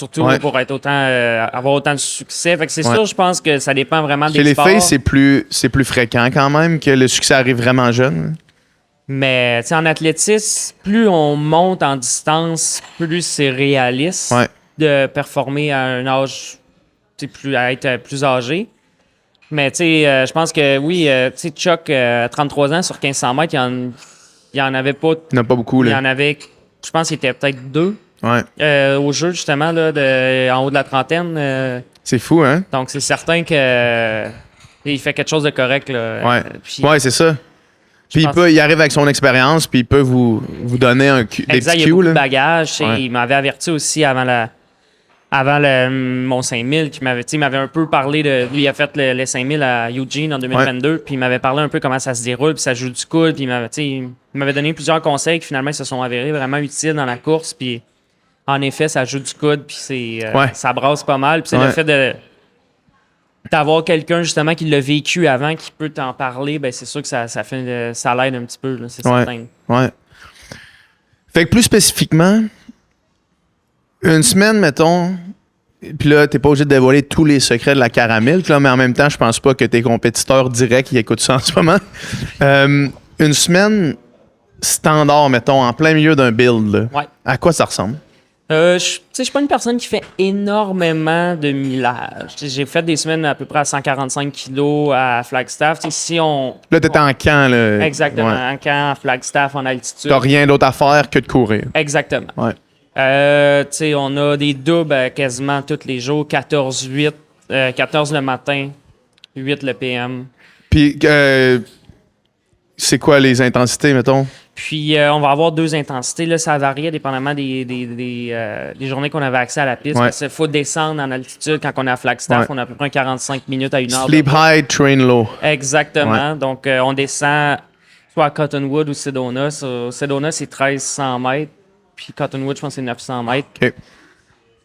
être avoir autant de succès. Fait que c'est sûr, je pense que ça dépend vraiment des sports. Chez les filles, c'est plus fréquent quand même que le succès arrive vraiment jeune. Mais en athlétisme, plus on monte en distance, plus c'est réaliste de performer à un âge... à être plus âgé. Mais je pense que oui, Chuck, à 33 ans, sur 1500 mètres, il y en avait pas... Il n'y en a pas beaucoup. Là. Il y en avait, je pense qu'il était peut-être 2 au jeu, justement, là, en haut de la trentaine. C'est fou, hein? Donc, c'est certain que il fait quelque chose de correct. Là. Oui, c'est ça. Puis il arrive avec son expérience, puis il peut vous donner des petits cues. Exact, il y a beaucoup de bagages. Il m'avait averti aussi avant mon 5000, il m'avait un peu parlé de... Lui, il a fait les 5000 à Eugene en 2022, puis il m'avait parlé un peu comment ça se déroule, puis ça joue du coude, puis il m'avait donné plusieurs conseils qui finalement se sont avérés vraiment utiles dans la course, puis en effet, ça joue du coude, puis ça brasse pas mal, puis c'est le fait d'avoir quelqu'un justement qui l'a vécu avant, qui peut t'en parler, ben c'est sûr que ça l'aide un petit peu, là, c'est certain. Ouais. Fait que plus spécifiquement... Une semaine, mettons, puis là, t'es pas obligé de dévoiler tous les secrets de la caramel, là, mais en même temps, je pense pas que tes compétiteurs directs qui écoutent ça en ce moment. Une semaine standard, mettons, en plein milieu d'un build, là, à quoi ça ressemble? Je suis pas une personne qui fait énormément de millage. J'ai fait des semaines à peu près à 145 kilos à Flagstaff. Là, t'étais en camp. Là. Exactement, en camp, à Flagstaff, en altitude. T'as rien d'autre à faire que de courir. Exactement. Ouais. On a des doubles quasiment tous les jours, 14-8, 14 le matin, 8 le PM. Puis, c'est quoi les intensités, mettons? Puis, on va avoir 2 intensités. Là, ça varie dépendamment des journées qu'on avait accès à la piste. Il faut descendre en altitude. Quand on est à Flagstaff, on a à peu près 45 minutes à 1 heure. Sleep high, train low. Exactement. Donc, on descend soit à Cottonwood ou Sedona. Sedona, c'est 1300 mètres. Puis Cottonwood, je pense que c'est 900 mètres. OK.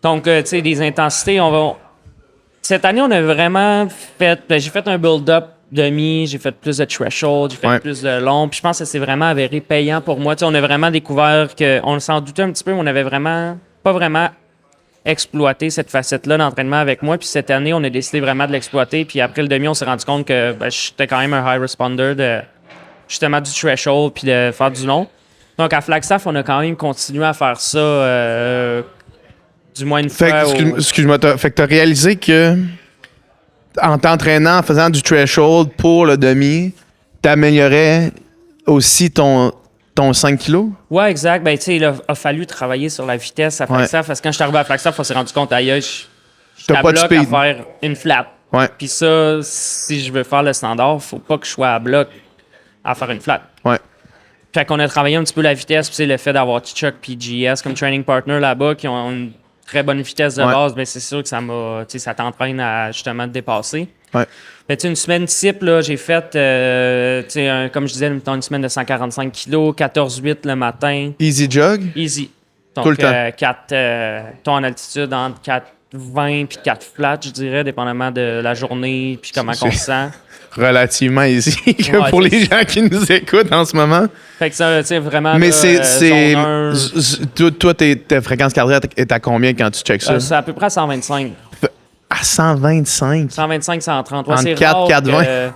Donc, tu sais, des intensités, cette année, on a vraiment fait... Ben, j'ai fait un build-up demi, j'ai fait plus de threshold, j'ai fait plus de long, puis je pense que c'est vraiment avéré payant pour moi. Tu sais, on a vraiment découvert qu'on s'en doutait un petit peu, mais on avait vraiment pas vraiment exploité cette facette-là d'entraînement avec moi. Puis cette année, on a décidé vraiment de l'exploiter. Puis après le demi, on s'est rendu compte que j'étais quand même un high responder de justement du threshold puis de faire du long. Donc à Flagstaff, on a quand même continué à faire ça du moins une fois. Excuse-moi, fait que t'as réalisé que en t'entraînant, en faisant du threshold pour le demi, t'améliorais aussi ton 5 kilos? Ouais, exact. Ben, tu sais, il a fallu travailler sur la vitesse à Flagstaff parce que quand je suis arrivé à Flagstaff, on s'est rendu compte, aïe, je pas de bloc speed. à faire une flat. Ouais. Puis ça, si je veux faire le standard, faut pas que je sois à bloc à faire une flat. Ouais. Fait qu'on a travaillé un petit peu la vitesse, puis le fait d'avoir Chuck et GS comme training partner là-bas qui ont une très bonne vitesse de base, ben c'est sûr que ça t'entraîne à justement te dépasser. Ouais. Ben, une semaine type, là, j'ai fait, comme je disais, une semaine de 145 kg, 14-8 le matin. Easy jog? Easy. Donc, Tout le temps. ton en altitude entre 4,20 puis 4 flats, je dirais, dépendamment de la journée puis comment on se sent. Relativement easy que pour les gens qui nous écoutent en ce moment. Fait que ça, tu sais, vraiment. Mais là, toi, ta fréquence cardiaque est à combien quand tu checks ça? c'est à peu près à 125. À 125? 125, 130. Ouais, Entre c'est 4, rare 4,20.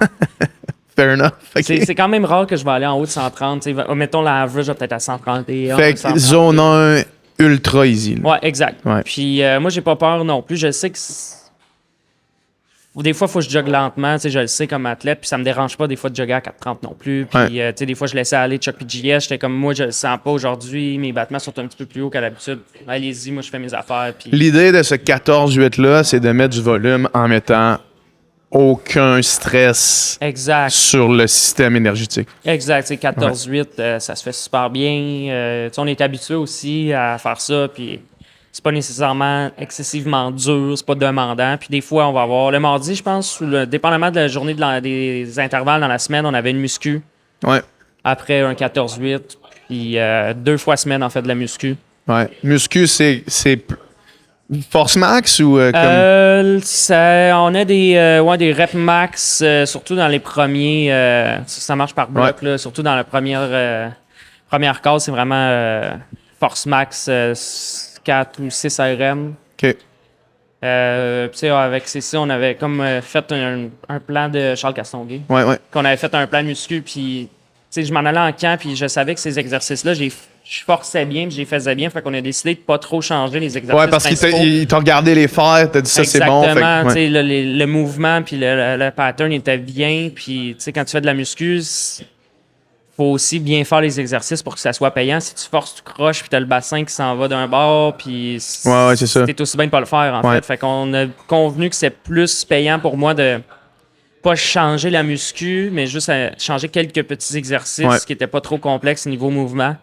Fair enough. Okay. C'est quand même rare que je vais aller en haut de 130. Mettons l'average peut-être à 131. Fait que 130. zone 1, ultra easy. Là. Ouais, exact. Ouais. Puis moi, j'ai pas peur non plus. Je sais que des fois, il faut que je jogue lentement. Je le sais comme athlète. Puis ça me dérange pas des fois de jogger à 4,30 non plus. Puis des fois, je laissais aller Chuck et JS. J'étais comme moi, je le sens pas aujourd'hui. Mes battements sont un petit peu plus hauts qu'à l'habitude. Allez-y, moi, je fais mes affaires. Puis... L'idée de ce 14-8-là, c'est de mettre du volume en mettant aucun stress sur le système énergétique. Exact. 14-8, ça se fait super bien. On est habitué aussi à faire ça. Puis c'est pas nécessairement excessivement dur, c'est pas demandant. Puis des fois, on va avoir le mardi, je pense, dépendamment de la journée des intervalles dans la semaine, on avait une muscu. Ouais. Après un 14-8, puis 2 fois semaine, en fait, de la muscu. Ouais. Muscu, c'est force max ou on a des reps max, surtout dans les premiers. Ça marche par bloc, là, surtout dans la première case, c'est vraiment force max 4 ou 6 RM. OK. Avec CC, on avait comme fait un plan de Charles Castonguay. Ouais. Qu'on avait fait un plan de muscu, puis je m'en allais en camp, puis je savais que ces exercices-là, je forçais bien, puis je les faisais bien. Fait qu'on a décidé de pas trop changer les exercices. Ouais, parce qu'il t'a regardé les faire, t'as dit ça, c'est bon. Exactement. Le mouvement, puis le pattern était bien. Puis quand tu fais de la muscu, faut aussi bien faire les exercices pour que ça soit payant. Si tu forces, tu croches, puis t'as le bassin qui s'en va d'un bord, puis c'est ça. T'es aussi bien de pas le faire, en fait. Fait qu'on a convenu que c'est plus payant pour moi de pas changer la muscu, mais juste changer quelques petits exercices qui n'étaient pas trop complexes niveau mouvement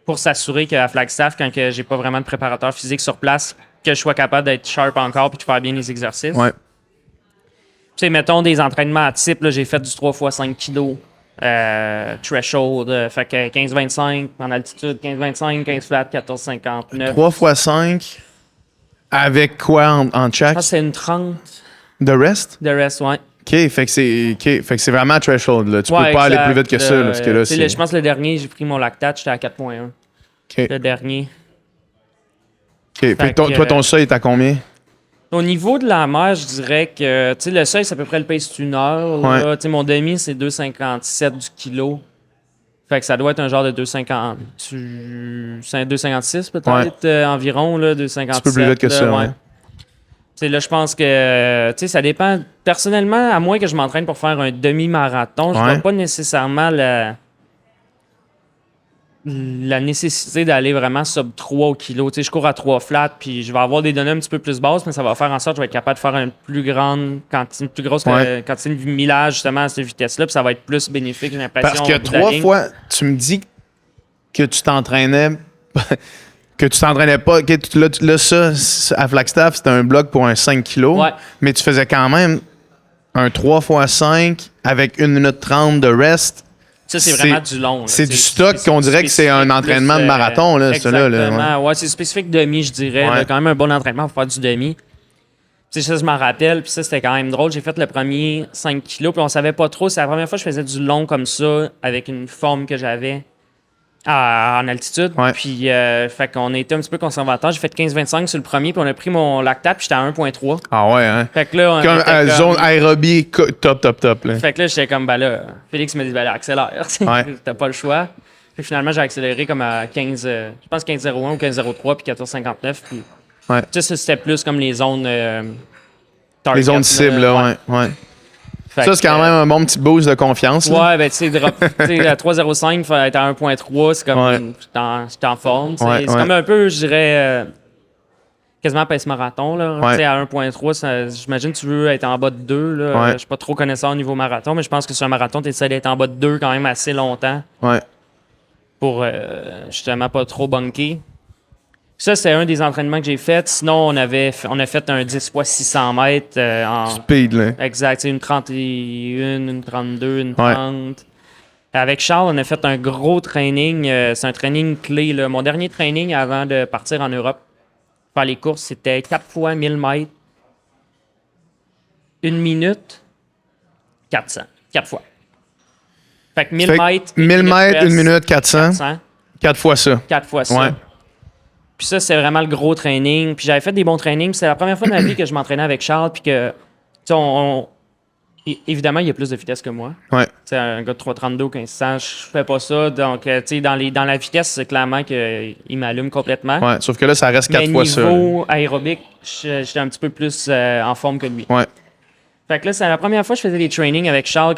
pour s'assurer qu'à Flagstaff, quand j'ai pas vraiment de préparateur physique sur place, que je sois capable d'être sharp encore puis de faire bien les exercices. Ouais. Mettons des entraînements à type, là, j'ai fait du 3 x 5 kg. Threshold, fait que 15-25 en altitude, 15-25, 15 flat, 14-59. 3 x 5 avec quoi en check? Je pense que c'est une 30. De rest? De rest, ouais. OK, fait que c'est vraiment threshold. Là. Tu peux pas aller plus vite que ça. Là, parce que là, je pense que le dernier, j'ai pris mon lactate, j'étais à 4.1. OK. Le dernier. OK, fait que toi, ton seuil est à combien? Au niveau de la mer, je dirais que le seuil, c'est à peu près le pace d'une heure. Là. Mon demi, c'est 2,57 du kilo. Fait que ça doit être un genre de 2,50. 2,56 peut-être environ, là, 2,57. Un peu plus vite que ça, Là, je pense que ça dépend. Personnellement, à moins que je m'entraîne pour faire un demi-marathon, je vois pas nécessairement la nécessité d'aller vraiment sub 3 au kilo. Je cours à 3 flats, puis je vais avoir des données un petit peu plus basses, mais ça va faire en sorte que je vais être capable de faire une plus grosse quantité de millage justement à cette vitesse-là, puis ça va être plus bénéfique, j'ai l'impression. Parce que 3 fois, tu me dis que tu t'entraînais pas. Là, ça, à Flagstaff, c'était un bloc pour un 5 kg, mais tu faisais quand même un 3 x 5 avec 1 minute 30 de rest. Ça, c'est vraiment du long. Là. C'est du stock qu'on dirait que c'est un entraînement de marathon, là, exactement. Là, Ouais, c'est spécifique demi, je dirais. Ouais. Là, quand même un bon entraînement pour faire du demi. C'est ça, je m'en rappelle. Puis ça, c'était quand même drôle. J'ai fait le premier 5 kilos, puis on savait pas trop. C'est la première fois que je faisais du long comme ça, avec une forme que j'avais en altitude. Ouais. Puis, fait qu'on a été un petit peu conservateur. J'ai fait 15-25 sur le premier, puis on a pris mon lactate, puis j'étais à 1,3. Ah ouais, hein? Fait que là, on Comme était zone aérobie top, là. Fait que là, j'étais comme, ben là, Félix me dit, ben là, accélère. Ouais. T'as pas le choix. Puis finalement, j'ai accéléré comme à 15, je pense 15,01 ou 15,03 puis 14,59. Puis, Ouais. tu sais, ça, c'était plus comme les zones target, Les zones cibles, là, ouais. Fait Ça, c'est quand que, même un bon petit boost de confiance. Là. Ouais, ben tu sais, à 3,05, faut être à 1,3, c'est comme, Ouais. j'étais en forme. Tu sais. Ouais, C'est comme un peu, je dirais, quasiment pace marathon, là. Ouais. Tu sais, à 1,3, j'imagine que tu veux être en bas de 2, là. Ouais. Je suis pas trop connaissant au niveau marathon, mais je pense que sur un marathon, tu essaies d'être en bas de 2 quand même assez longtemps Ouais. pour justement pas trop bunker. Ça, c'est un des entraînements que j'ai fait. Sinon, on a fait un 10 fois 600 mètres en... Speed, là. Exact, c'est une 31, une 32, une 30. Avec Charles, on a fait un gros training. C'est un training clé. Là. Mon dernier training avant de partir en Europe, faire les courses, c'était 4 fois 1000 mètres, 1 minute, 400. 4 fois. Fait que 1000 Fait que mètres, 1000 mètres, 1 minute, 400. 4 fois ça. 4 fois ça. Ouais. Puis ça, c'est vraiment le gros training. Puis j'avais fait des bons trainings. C'est la première fois de ma vie que je m'entraînais avec Charles. Puis que, tu sais, évidemment, il y a plus de vitesse que moi. Ouais. Tu sais, un gars de 3,32 ou 1500, je fais pas ça. Donc, tu sais, dans la vitesse, c'est clairement qu'il m'allume complètement. Ouais. Sauf que là, ça reste 4 Mais fois ça. niveau aérobique, j'étais un petit peu plus en forme que lui. Ouais. Fait que là, c'est la première fois que je faisais des trainings avec Charles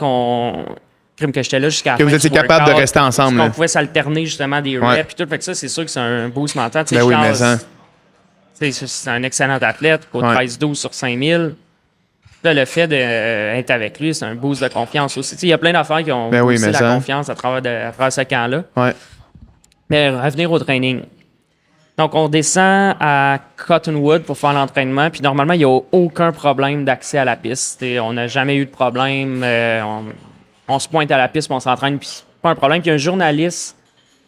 que j'étais là jusqu'à la Que fin vous étiez du capable de workout, rester ensemble, parce là. qu'on pouvait s'alterner justement des Ouais. reps et tout. Fait que ça, c'est sûr que c'est un boost mental. Tu sais, Ben oui, Charles, mais ça. c'est un excellent athlète, au Ouais. 13-12 sur 5000. Là, le fait d'être avec lui, c'est un boost de confiance aussi. Tu sais, il y a plein d'affaires qui ont Ben oui, boosté mais la ça. confiance à travers ce camp-là. Ouais. Mais revenir au training. Donc, on descend à Cottonwood pour faire l'entraînement. Puis normalement, il n'y a aucun problème d'accès à la piste. Et on n'a jamais eu de problème. On se pointe à la piste, puis on s'entraîne. Puis c'est pas un problème. Puis il y a un journaliste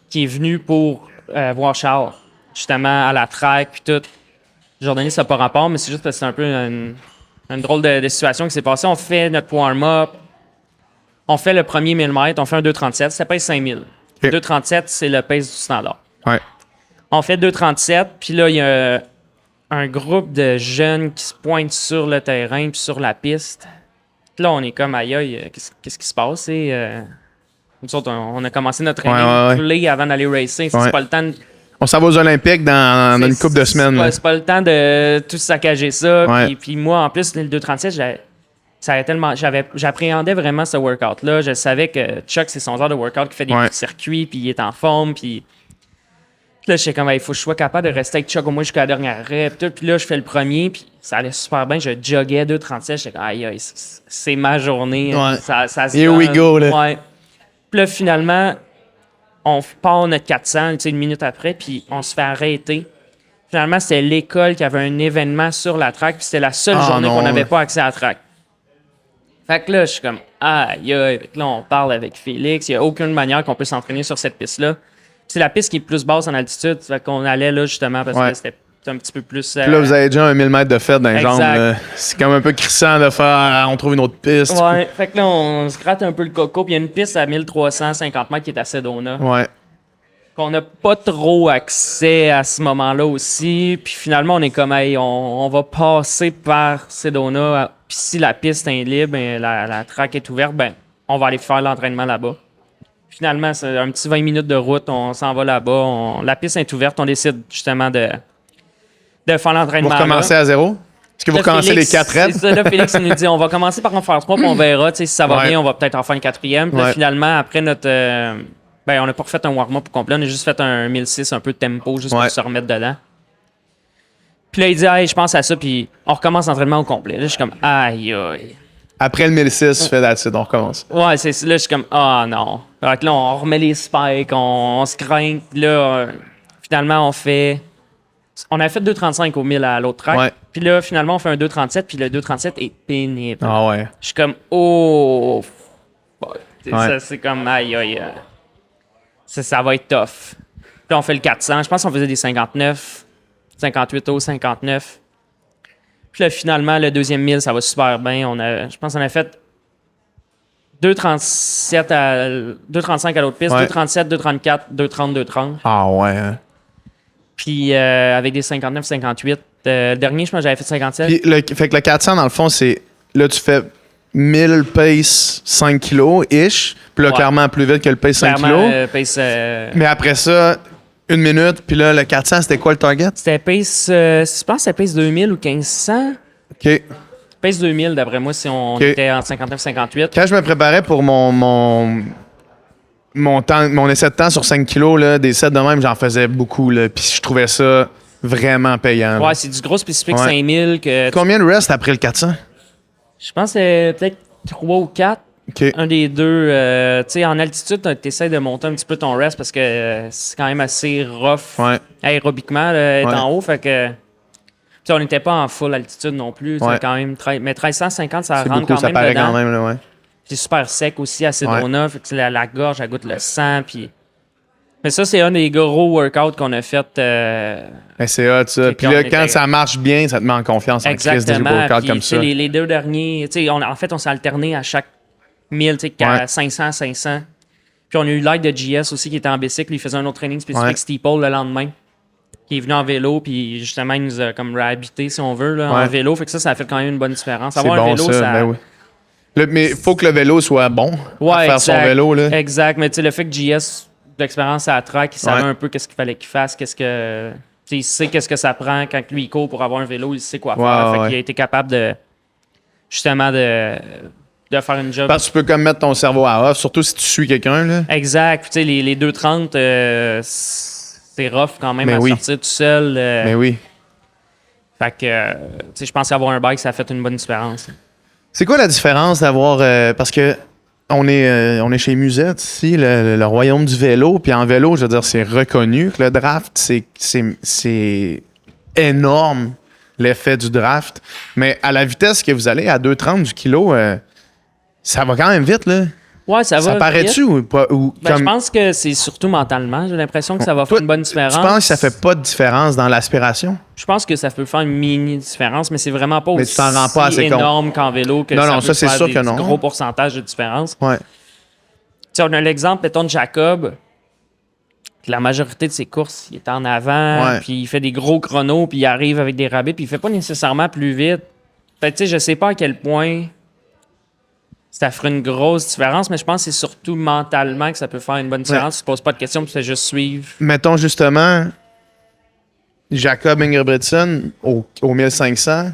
qui est venu pour voir Charles, justement, à la track, puis tout. Le journaliste n'a pas rapport, mais c'est juste parce que c'est un peu une drôle de situation qui s'est passée. On fait notre warm-up. On fait le premier 1000 mètres. On fait un 2,37. Ça pèse 5000. Ok. 2,37, c'est le pace du standard. Ouais. On fait 2,37, puis là, il y a un groupe de jeunes qui se pointent sur le terrain puis sur la piste. Puis là, on est comme, aïe, aïe, qu'est-ce qui se passe? Et, nous autres, on a commencé notre training clé avant d'aller racer. C'est pas le temps de... On s'en va aux Olympiques dans une couple de semaines. là. C'est pas le temps de tout saccager ça. Ouais. Puis moi, en plus, le 2,37, j'appréhendais vraiment ce workout-là. Je savais que Chuck, c'est son genre de workout qui fait des Ouais. petits circuits, puis il est en forme, puis... Là, je sais comme, il faut que je sois capable de rester avec Chuck au moins jusqu'à la dernière rep. Puis là, je fais le premier, puis ça allait super bien. Je joguais 2,37. J'étais comme, aïe, aïe, c'est ma journée. Ouais. Ça se Here we donne. go, là. Ouais. Puis là, finalement, on part notre 400, tu sais, une minute après, puis on se fait arrêter. Finalement, c'était l'école qui avait un événement sur la track, puis c'était la seule journée non. qu'on n'avait pas accès à la track. Fait que là, je suis comme, aïe, aïe. Fait que là, on parle avec Félix. Il n'y a aucune manière qu'on peut s'entraîner sur cette piste-là. C'est la piste qui est plus basse en altitude. Fait qu'on allait là justement parce que c'était un petit peu plus. Puis là, vous avez déjà un 1000 mètres de fête dans les jambes. là. C'est comme un peu crissant de faire on trouve une autre piste. Ouais, fait que là, on se gratte un peu le coco. Puis il y a une piste à 1350 mètres qui est à Sedona. Ouais. Qu'on n'a pas trop accès à ce moment-là aussi. Puis finalement, on est comme, hey, on va passer par Sedona. Puis si la piste est libre, ben, la track est ouverte, ben, on va aller faire l'entraînement là-bas. Finalement, c'est un petit 20 minutes de route, on s'en va là-bas. La piste est ouverte, on décide justement de faire l'entraînement. Vous recommencez à zéro? Est-ce que vous recommencez les 4 reps? C'est ça, là, Félix nous dit, on va commencer par en faire 3, puis on verra. Si ça va bien, on va peut-être en faire une 4e. Puis là, finalement, après notre... on n'a pas refait un warm-up complet, on a juste fait un 1006, un peu de tempo, juste pour se remettre dedans. Puis là, il dit, hey, je pense à ça, puis on recommence l'entraînement au complet. Là, je suis comme, aïe, aïe. Après le 1006, tu fais that's it, on recommence. Ouais, c'est là, je suis comme, ah non. Fait que là, on remet les spikes, on se craint. Là, finalement, on a fait 2,35 au 1000 à l'autre track. Ouais. Puis là, finalement, on fait un 2,37, puis le 2,37 est pénible. Ah ouais. Je suis comme, oh. Ça, c'est comme, aïe, aïe. Ça va être tough. Puis on fait le 400. Je pense qu'on faisait des 59, 58 au 59. Puis là, finalement, le deuxième 1000, ça va super bien. Je pense qu'on a fait 2,37 2,35 à l'autre piste, 2,37, 2,34, 2,30, 2,30. Ah ouais. Hein. Puis avec des 59, 58. Le dernier, je pense que j'avais fait 57. Puis fait que le 400, dans le fond, c'est... Là, tu fais 1000 pace 5 kilos-ish. Puis là, clairement, plus vite que le pace 5 kilos. Pace, Mais après ça, 1 minute. Puis là, le 400, c'était quoi le target? C'était pace... je pense que c'était pace 2000 ou 1500. OK. Pace 2000, d'après moi, si on était en 59-58. Quand je me préparais pour mon essai de temps sur 5 kilos, là, des sets de même, j'en faisais beaucoup. Là, puis je trouvais ça vraiment payant. Ouais, c'est du gros spécifique 5000 que... Combien de rest après le 400? Je pense que c'est peut-être 3 ou 4. Okay. Un des deux. Tu sais, en altitude, tu essaies de monter un petit peu ton rest parce que c'est quand même assez rough aérobiquement là, être en haut. Fait que... on n'était pas en full altitude non plus. Quand même, mais 1350, ça rentre quand ça même paraît dedans. Quand même, là, ouais. C'est super sec aussi à Sedona. Fait que la gorge, elle goûte le sang. Puis... Mais ça, c'est un des gros workouts qu'on a fait. C'est hot, ça. Puis là, quand ça marche bien, ça te met en confiance en crise des workouts comme ça. Les deux derniers, en fait, on s'est alterné à chaque 1000, 500, 500. Puis on a eu l'aide de JS aussi qui était en bicycle. Il faisait un autre training spécifique steeple le lendemain. Qui est venu en vélo, puis justement, il nous a comme réhabité, si on veut, là, en vélo. Fait que ça a fait quand même une bonne différence. Avoir un vélo, ça... Ben oui. Mais il faut que le vélo soit bon pour faire son vélo. Là. Exact. Mais tu sais, le fait que JS, l'expérience à la track, il savait un peu qu'est-ce qu'il fallait qu'il fasse, il sait qu'est-ce que ça prend quand lui il court pour avoir un vélo, il sait quoi faire. Fait qu'il a été capable de justement de faire une job. Parce que tu peux comme mettre ton cerveau à off, surtout si tu suis quelqu'un. Là. Exact. Tu sais, les 2,30, c'est rough quand même à sortir tout seul. Mais oui. Fait que, tu sais, je pense qu'avoir un bike, ça a fait une bonne différence. C'est quoi la différence d'avoir... parce que on est chez Musette ici, le royaume du vélo. Puis en vélo, je veux dire, c'est reconnu que le draft, c'est énorme, l'effet du draft. Mais à la vitesse que vous allez, à 2,30 du kilo, ça va quand même vite, là. Ouais, ça va. Ça paraît-tu ou pas? Je pense que c'est surtout mentalement. J'ai l'impression que ça va faire une bonne différence. Tu penses que ça fait pas de différence dans l'aspiration? Je pense que ça peut faire une mini différence, mais c'est vraiment pas aussi énorme qu'en vélo que ça c'est sûr que non. Gros pourcentage de différence. Ouais. T'sais, on a l'exemple, mettons, de Jacob. La majorité de ses courses, il est en avant, puis il fait des gros chronos, puis il arrive avec des rabais, puis il fait pas nécessairement plus vite. Fait que, je sais pas à quel point ça ferait une grosse différence, mais je pense que c'est surtout mentalement que ça peut faire une bonne différence. Tu te poses pas de questions, puis tu fais juste suivre. Mettons justement, Jacob Ingebrigtsen au 1500,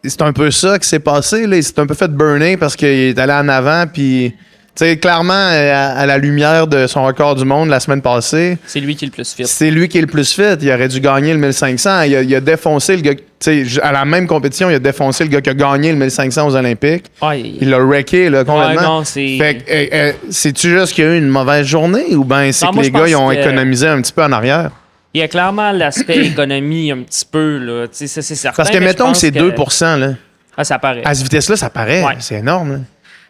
c'est un peu ça qui s'est passé. Là. Il s'est un peu fait burner parce qu'il est allé en avant, puis... Tu sais, clairement, à la lumière de son record du monde la semaine passée... C'est lui qui est le plus fit. C'est lui qui est le plus fit. Il aurait dû gagner le 1500. Il a défoncé le gars... Tu sais, à la même compétition, il a défoncé le gars qui a gagné le 1500 aux Olympiques. Il l'a wrecké, là, complètement. Non, c'est... Fait que, c'est-tu juste qu'il y a eu une mauvaise journée ou bien c'est que les gars ils ont économisé un petit peu en arrière? Il y a clairement l'aspect économie un petit peu, là. Tu sais, ça, c'est certain. Parce que mettons que c'est 2%, là. Ah, ça paraît. À cette vitesse-là, ça paraît. Ouais. C'est énorme,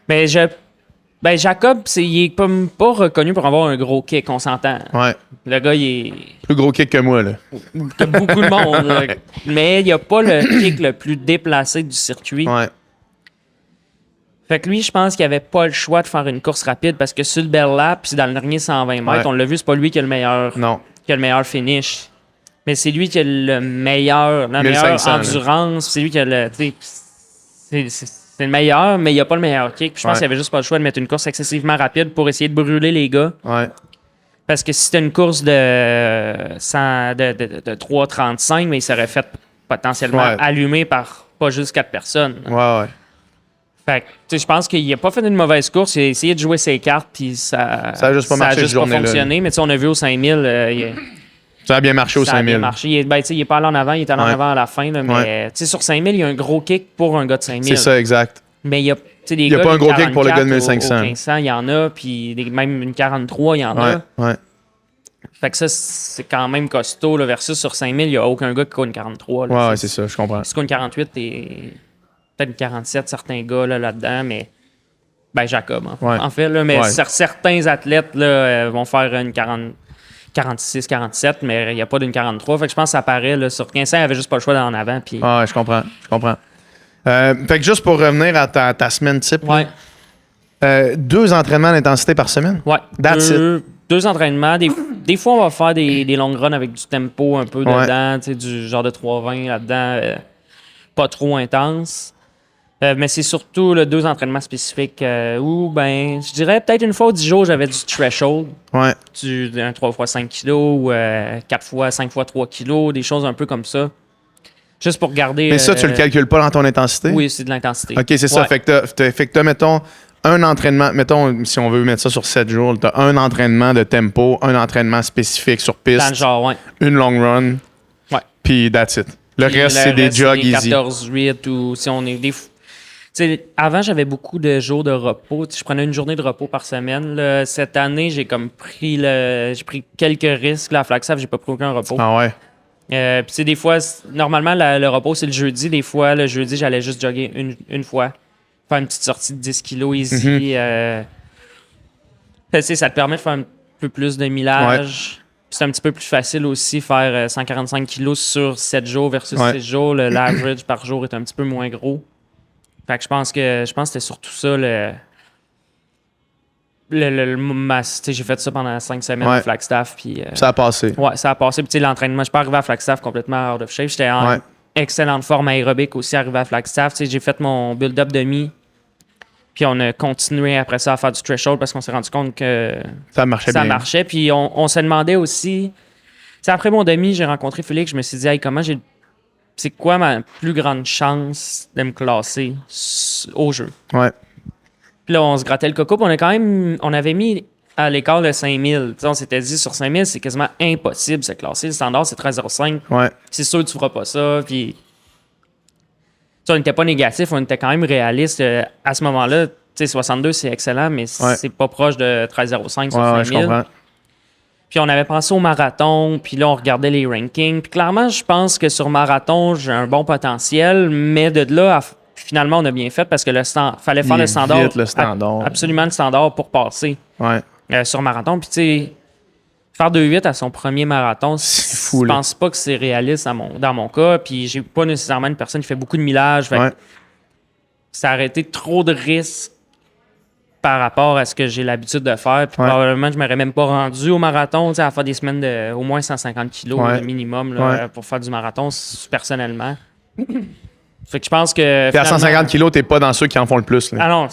là. Mais Jacob, il est pas reconnu pour avoir un gros kick, on s'entend. Ouais. Le gars, il est... Plus gros kick que moi, là. T'as beaucoup de monde, là. Mais il a pas le kick le plus déplacé du circuit. Ouais. Fait que lui, je pense qu'il avait pas le choix de faire une course rapide parce que sur le bell lap, puis dans le dernier 120 mètres, on l'a vu, c'est pas lui qui a le meilleur... Non. Qui a le meilleur finish. Mais c'est lui qui a la meilleure endurance. C'est lui qui a le... C'est le meilleur, mais il n'y a pas le meilleur kick. Puis je pense qu'il n'y avait juste pas le choix de mettre une course excessivement rapide pour essayer de brûler les gars. Ouais. Parce que si c'était une course de 3,35, mais il serait fait potentiellement allumer par pas juste 4 personnes. Ouais. Fait que, je pense qu'il n'a pas fait une mauvaise course. Il a essayé de jouer ses cartes, puis ça a juste pas marché cette journée-là. Fonctionné. Mais on a vu au 5000... ça a bien marché au 5000. Ça a bien marché. Il n'est pas allé en avant, il est allé en avant à la fin. Là, mais sur 5000, il y a un gros kick pour un gars de 5000. C'est ça, exact. Mais il y a, il n'y a pas un gros kick pour le gars de 1500. Au 1500, il y en a. Puis même une 43, il y en a. Ouais. Fait que ça, c'est quand même costaud. Là, versus sur 5000, il n'y a aucun gars qui court une 43. Là, c'est ça, je comprends. Si tu cours une 48, t'es peut-être une 47, certains gars là-dedans. Mais Ben, Jacob, Ouais. en fait. Là, mais Ouais. certains athlètes là, vont faire une 46, 47, mais il n'y a pas d'une 43. Fait que je pense que ça paraît. Là, sur 15 ans, il avait juste pas le choix d'aller en avant. Puis... Ouais, je comprends. Fait que juste pour revenir à ta semaine type, là, Ouais. 2 entraînements d'intensité par semaine. Ouais. That's Deux entraînements. Des fois, on va faire des long runs avec du tempo un peu Ouais. dedans, tu sais, du genre de 3,20 là-dedans, pas trop intense. Mais c'est surtout 2 entraînements spécifiques où, ben, je dirais peut-être une fois ou 10 jours, j'avais du threshold, Ouais. un 3x5 kg ou 4x, 5x3 kg, des choses un peu comme ça. Juste pour garder. Mais ça, tu le calcules pas dans ton intensité? Oui, c'est de l'intensité. OK, c'est ça. Ouais. Fait que t'as, mettons, un entraînement, mettons, si on veut mettre ça sur 7 jours, t'as un entraînement de tempo, un entraînement spécifique sur Dans le piste, genre, ouais. une long run, Ouais. puis that's it. Le Puis reste, c'est des jogs easy. 14-8 ou si on est des. Tu sais, avant, j'avais beaucoup de jours de repos. Tu sais, je prenais une journée de repos par semaine. Là. Cette année, j'ai comme pris j'ai pris quelques risques. Là, à Flagstaff, j'ai pas pris aucun repos. Ah ouais? Puis tu sais, des fois, normalement, le repos, c'est le jeudi. Des fois, le jeudi, j'allais juste jogger une fois. Faire une petite sortie de 10 kilos easy. Tu sais, ça te permet de faire un peu plus de millage. Puis c'est un petit peu plus facile aussi faire 145 kilos sur 7 jours versus 6 jours. L'average par jour est un petit peu moins gros. Fait que je pense que c'était surtout ça j'ai fait ça pendant 5 semaines à Flagstaff. Puis, Ça a passé. ouais, ça a passé. Puis tu sais, l'entraînement, je suis pas arrivé à Flagstaff complètement out of shape. J'étais en excellente forme aérobique aussi arrivé à Flagstaff. Tu sais, j'ai fait mon build-up demi. Puis on a continué après ça à faire du threshold parce qu'on s'est rendu compte que ça marchait bien. marchait. Puis on se demandait aussi... Tu sais, après mon demi, j'ai rencontré Félix. Je me suis dit, hey, c'est quoi ma plus grande chance de me classer au jeu? Ouais. Puis là, on se grattait le coco. Puis on avait mis à l'écart le 5000. Tu sais, on s'était dit, sur 5000, c'est quasiment impossible de se classer. Le standard, c'est 13,05. Ouais. C'est sûr que tu feras pas ça. Puis... on n'était pas négatif, on était quand même réaliste. À ce moment-là, tu sais, 62, c'est excellent, mais c'est pas proche de 13,05 sur 5000. Je comprends. Puis on avait pensé au marathon, puis là, on regardait les rankings. Puis clairement, je pense que sur marathon, j'ai un bon potentiel, mais de là, finalement, on a bien fait parce que fallait faire le standard. Vite, le standard. Absolument le standard pour passer sur marathon. Puis tu sais, faire 2,8 à son premier marathon, c'est fou. Je pense pas que c'est réaliste dans mon cas. Puis j'ai pas nécessairement une personne qui fait beaucoup de millage. Fait que ça aurait été trop de risques par rapport à ce que j'ai l'habitude de faire. Puis probablement, je m'aurais même pas rendu au marathon, à faire des semaines de au moins 150 kilos minimum pour faire du marathon, personnellement. Fait que je pense que... Puis à 150 kilos, t'es pas dans ceux qui en font le plus. Là. Ah non,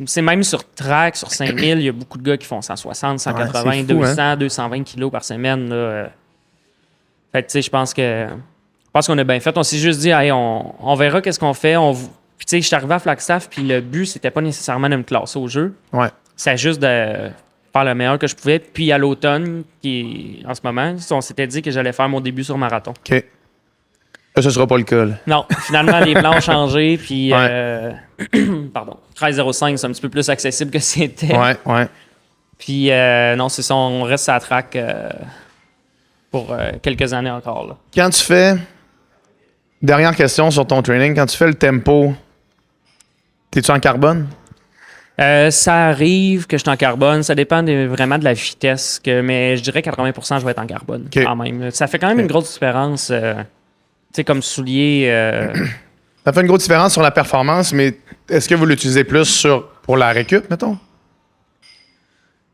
c'est même sur track, sur 5000, il y a beaucoup de gars qui font 160, 180, c'est fou, 200, 220 kilos par semaine. Là. Fait que tu sais, je pense qu'on a bien fait. On s'est juste dit, hey, on verra qu'est-ce qu'on fait. Puis tu sais, je suis arrivé à Flagstaff, puis le but, c'était pas nécessairement de me classer au jeu. Ouais. C'est juste de faire le meilleur que je pouvais. Puis à l'automne, en ce moment, on s'était dit que j'allais faire mon début sur marathon. OK. Là, ce sera pas le cas. Là. Non, finalement, les plans ont changé, puis... pardon. 13,05, c'est un petit peu plus accessible que c'était. Ouais. Puis non, c'est ça, on reste à la track pour quelques années encore. Là. Quand tu fais... Dernière question sur ton training. Quand tu fais le tempo, t'es-tu en carbone? Ça arrive que je suis en carbone. Ça dépend vraiment de la vitesse. Mais je dirais 80% je vais être en carbone quand même. Ça fait quand même une grosse différence. Tu sais, comme soulier... Ça fait une grosse différence sur la performance, mais est-ce que vous l'utilisez plus pour la récup, mettons?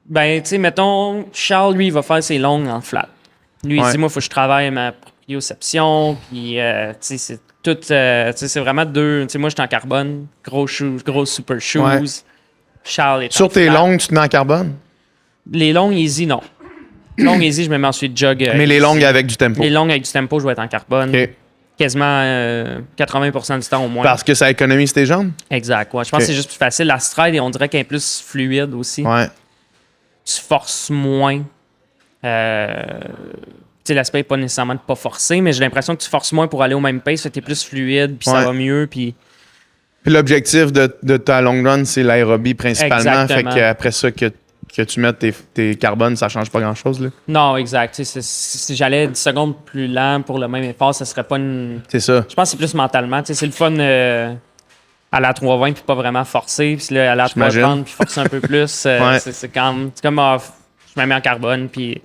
Ben, tu sais, mettons, Charles, lui, il va faire ses longues en flat. Lui, il dit, moi, il faut que je travaille ma proprioception, puis, tu sais, c'est tout... tu sais, c'est vraiment deux... Tu sais, moi, je suis en carbone, gros super shoes. Ouais. Charles est Sur en tes flat. longues, tu te mets en carbone? Les longues easy, non. Longues easy, je me mets ensuite jog. Mais les longues avec du tempo. Les longues avec du tempo, je vais être en carbone. OK. Quasiment 80% du temps au moins. Parce que ça économise tes jambes? Exact, ouais. Je pense que c'est juste plus facile. La stride, on dirait qu'elle est plus fluide aussi. Ouais. Tu forces moins. Tu sais, l'aspect n'est pas nécessairement de pas forcer, mais j'ai l'impression que tu forces moins pour aller au même pace, fait que t'es plus fluide, puis ça va mieux, puis... Puis l'objectif de ta long run, c'est l'aérobie principalement. Exactement. Fait qu'après ça, que tu mettes tes carbones, ça change pas grand-chose. Là. Non, exact. Tu sais, si j'allais 10 secondes plus lent pour le même effort, ça serait pas une... C'est ça. Je pense que c'est plus mentalement. Tu sais, c'est le fun... aller à 3,20 puis pas vraiment forcer. Puis là, aller à 3,30 puis forcer un peu plus. C'est comme je me mets en carbone. Puis,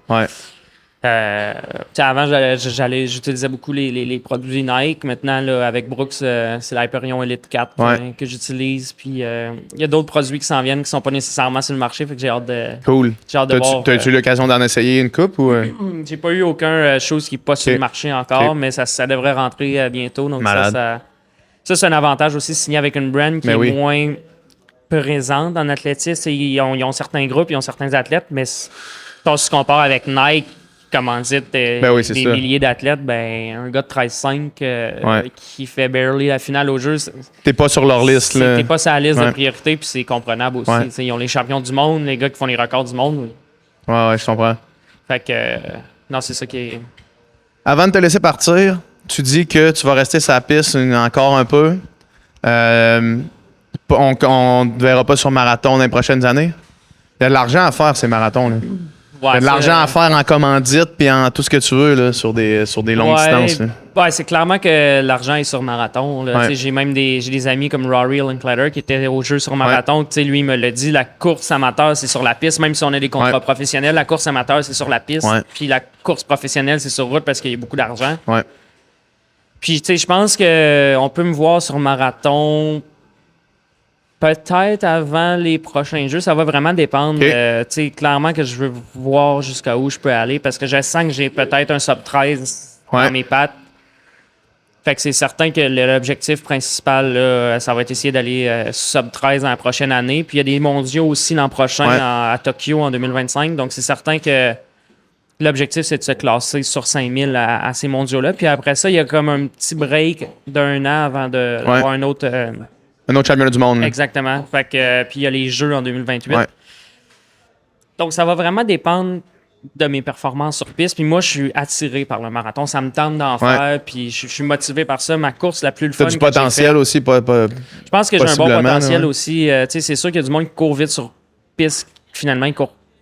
avant, j'utilisais beaucoup les produits Nike. Maintenant, là, avec Brooks, c'est l'Hyperion Elite 4 que j'utilise. Puis il y a d'autres produits qui s'en viennent qui sont pas nécessairement sur le marché. Fait que j'ai hâte de, cool. voir. T'as-tu eu l'occasion d'en essayer une coupe ou? J'ai pas eu aucun chose qui n'est pas sur le marché encore, mais ça devrait rentrer bientôt. Donc ça, c'est un avantage aussi signé avec une brand qui est moins présente en athlétisme. Ils ont certains groupes, ils ont certains athlètes, mais si on se compare avec Nike, commandite des milliers d'athlètes, un gars de 13-5 qui fait barely la finale au jeu, t'es pas sur leur liste. T'es pas sur la liste de priorité, puis c'est comprenable aussi. Ils ont les champions du monde, les gars qui font les records du monde. Ouais, je comprends. Fait que, non, c'est ça qui est... Avant de te laisser partir, tu dis que tu vas rester sur la piste encore un peu. On ne verra pas sur marathon dans les prochaines années. Il y a de l'argent à faire, ces marathons. Là. Il y a de l'argent à faire en commandite puis en tout ce que tu veux là, sur des longues distances. Ouais, c'est clairement que l'argent est sur marathon. Là. J'ai même des amis comme Rory Linkletter qui étaient au jeu sur marathon. Lui, il me l'a dit, la course amateur, c'est sur la piste. Même si on a des contrats professionnels, la course amateur, c'est sur la piste. Puis la course professionnelle, c'est sur route parce qu'il y a beaucoup d'argent. Puis, je pense qu'on peut me voir sur marathon peut-être avant les prochains jeux. Ça va vraiment dépendre. Clairement que je veux voir jusqu'à où je peux aller parce que je sens que j'ai peut-être un sub 13 dans mes pattes. Fait que c'est certain que l'objectif principal, là, ça va être essayer d'aller sub 13 dans la prochaine année. Puis il y a des mondiaux aussi l'an prochain à Tokyo en 2025. Donc c'est certain que l'objectif, c'est de se classer sur 5000 à ces mondiaux-là. Puis après ça, il y a comme un petit break d'1 an avant d'avoir un autre... un autre championnat du monde. Exactement. Fait que, puis il y a les Jeux en 2028. Donc ça va vraiment dépendre de mes performances sur piste. Puis moi, je suis attiré par le marathon. Ça me tente d'en faire. Puis je suis motivé par ça. Ma course la plus fun. T'as du potentiel aussi. Je pense que j'ai un bon potentiel aussi. C'est sûr qu'il y a du monde qui court vite sur piste. Finalement,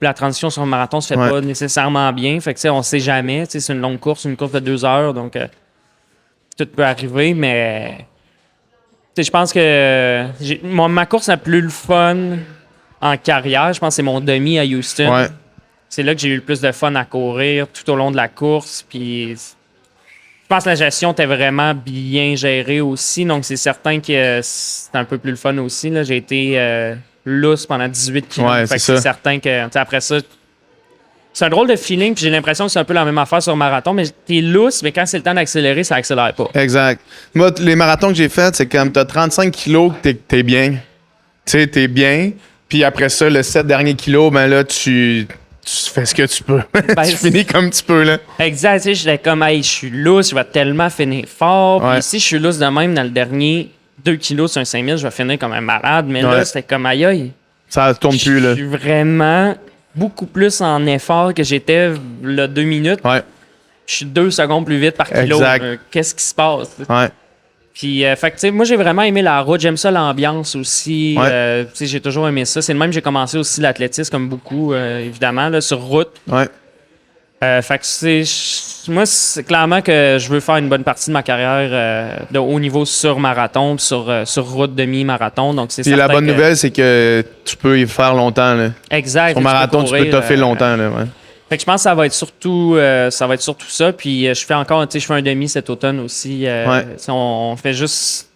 la transition sur le marathon se fait pas nécessairement bien. Fait que on sait jamais. C'est une longue course, une course de 2 heures. Donc tout peut arriver. Mais je pense que ma course la plus fun en carrière, je pense que c'est mon demi à Houston. C'est là que j'ai eu le plus de fun à courir tout au long de la course. Puis je pense que la gestion était vraiment bien gérée aussi. Donc c'est certain que c'est un peu plus le fun aussi. Là. J'ai été lousse pendant 18 km. C'est certain que après ça, c'est un drôle de feeling. Puis j'ai l'impression que c'est un peu la même affaire sur le marathon. Mais t'es lousse, mais quand c'est le temps d'accélérer, ça accélère pas. Exact. Moi, les marathons que j'ai faits, c'est comme t'as 35 kilos que t'es bien. Tu sais, t'es bien. Puis après ça, le 7 derniers kilos, ben là, tu fais ce que tu peux. Tu finis comme tu peux, là. Exact. Tu sais, j'étais comme, hey, je suis lousse, je vais tellement finir fort. Puis si je suis lousse de même dans le dernier 2 kilos sur un 5000, je vais finir comme un malade. Mais là, c'était comme, aïe. Ça tourne plus, là. Je suis vraiment beaucoup plus en effort que j'étais là 2 minutes. Je suis 2 secondes plus vite par kilo. Qu'est-ce qui se passe? Puis, fait que, tu sais, moi, j'ai vraiment aimé la route. J'aime ça, l'ambiance aussi. Tu sais, j'ai toujours aimé ça. C'est le même que j'ai commencé aussi l'athlétisme, comme beaucoup, évidemment, là, sur route. Fait que, moi, c'est clairement que je veux faire une bonne partie de ma carrière de haut niveau sur marathon, sur route demi-marathon. Donc, c'est Puis la bonne nouvelle, c'est que tu peux y faire longtemps, là. Exact. Sur marathon, tu peux toffer longtemps, là, Fait que je pense que ça va être surtout ça. Puis je fais un demi cet automne aussi. On fait juste...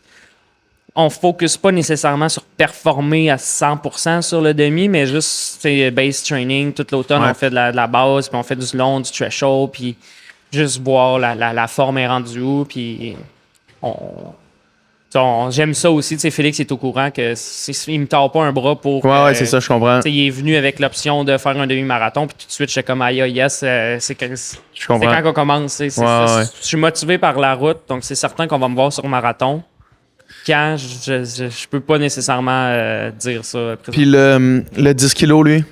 On focus pas nécessairement sur performer à 100% sur le demi, mais juste base training. Tout l'automne, on fait de la base, puis on fait du long, du threshold, puis juste voir la forme est rendue où. Puis j'aime ça aussi. Félix est au courant que il me tord pas un bras pour... c'est ça, je comprends. Il est venu avec l'option de faire un demi-marathon, puis tout de suite, j'étais comme, yes, c'est quand on commence. Je suis motivé par la route, donc c'est certain qu'on va me voir sur marathon. Quand je peux pas nécessairement dire ça. Puis le 10 kilos, lui?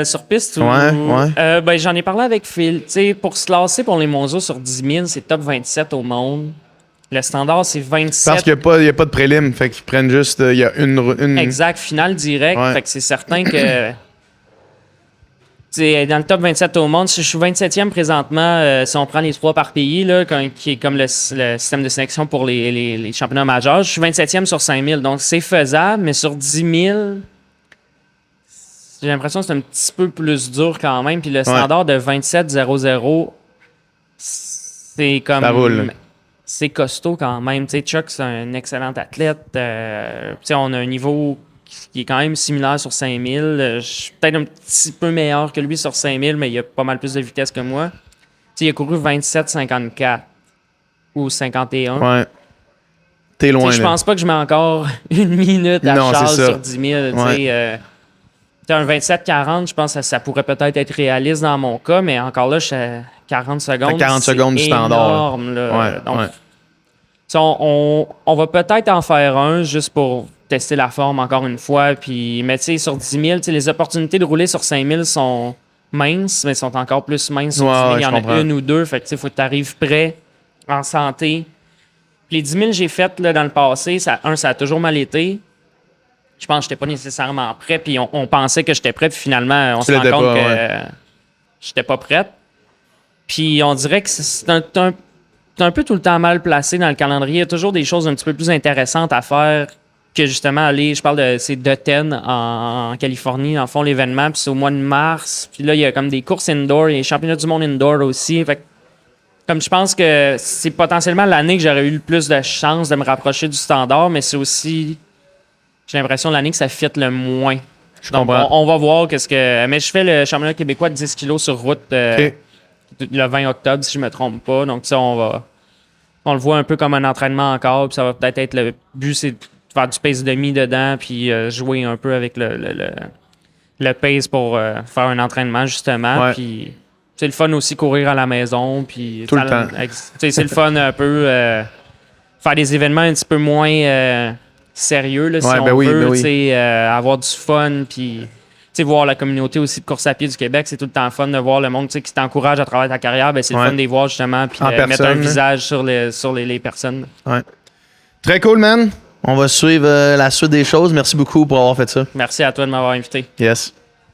Sur piste j'en ai parlé avec Phil. Pour se classer pour les mondiaux sur 10 000, c'est top 27 au monde. Le standard, c'est 27. Parce qu'il n'y a pas de prélim, fait qu'ils prennent juste... Il y a une... Exact, finale direct. Fait que c'est certain que... C'est dans le top 27 au monde. Je suis 27e présentement, si on prend les 3 par pays, là, qui est comme le système de sélection pour les championnats majeurs. Je suis 27e sur 5000, donc c'est faisable, mais sur 10 000, j'ai l'impression que c'est un petit peu plus dur quand même. Puis le standard de 27-0-0, c'est comme... Ça roule. C'est costaud quand même. Tu sais, Chuck, c'est un excellent athlète. Tu sais, on a un niveau qui est quand même similaire sur 5000. Je suis peut-être un petit peu meilleur que lui sur 5000, mais il a pas mal plus de vitesse que moi. Tu sais, il a couru 27-54 ou 51. Ouais. T'es loin, Je pense pas que je mets encore une minute à Non, Charles c'est ça. sur 10 000. Ouais. Un 27-40, je pense que ça pourrait peut-être être réaliste dans mon cas, mais encore là, je suis à 40 secondes. 40 secondes du standard. Énorme, là. Ouais, Donc, ouais. on va peut-être en faire un juste pour tester la forme encore une fois. Puis, mais tu sais, sur 10 000, tu sais, les opportunités de rouler sur 5 000 sont minces, mais sont encore plus minces sur 10 000. Il y en a une ou deux. Fait que tu sais, faut que tu arrives prêt, en santé. Puis les 10 000 que j'ai faites là, dans le passé, ça a toujours mal été. Je pense que je n'étais pas nécessairement prêt. Puis on pensait que j'étais prêt. Puis finalement, on se rend compte que j'étais pas prête. Puis on dirait que c'est un peu tout le temps mal placé dans le calendrier. Il y a toujours des choses un petit peu plus intéressantes à faire que justement aller. Je parle c'est Dutton en Californie, dans le fond, l'événement. Puis c'est au mois de mars. Puis là, il y a comme des courses indoor. Il y a les championnats du monde indoor aussi. Fait que, comme je pense que c'est potentiellement l'année que j'aurais eu le plus de chance de me rapprocher du standard, mais c'est aussi, j'ai l'impression, l'année que ça fit le moins. Je Donc, comprends. on va voir qu'est-ce que... Mais je fais le championnat québécois de 10 kilos sur route le 20 octobre, si je me trompe pas. Donc ça, on le voit un peu comme un entraînement encore, puis ça va peut-être être le but, c'est de faire du pace demi dedans, puis jouer un peu avec le pace pour faire un entraînement, justement. Ouais. Puis c'est le fun aussi courir à la maison, puis tout le temps. C'est le fun un peu faire des événements un petit peu moins sérieux, là, si on veut, avoir du fun, puis voir la communauté aussi de course à pied du Québec. C'est tout le temps fun de voir le monde qui t'encourage à travers ta carrière. Ben, c'est le fun de les voir justement, puis mettre un visage sur les personnes. Ouais. Très cool, man. On va suivre la suite des choses. Merci beaucoup pour avoir fait ça. Merci à toi de m'avoir invité. Yes.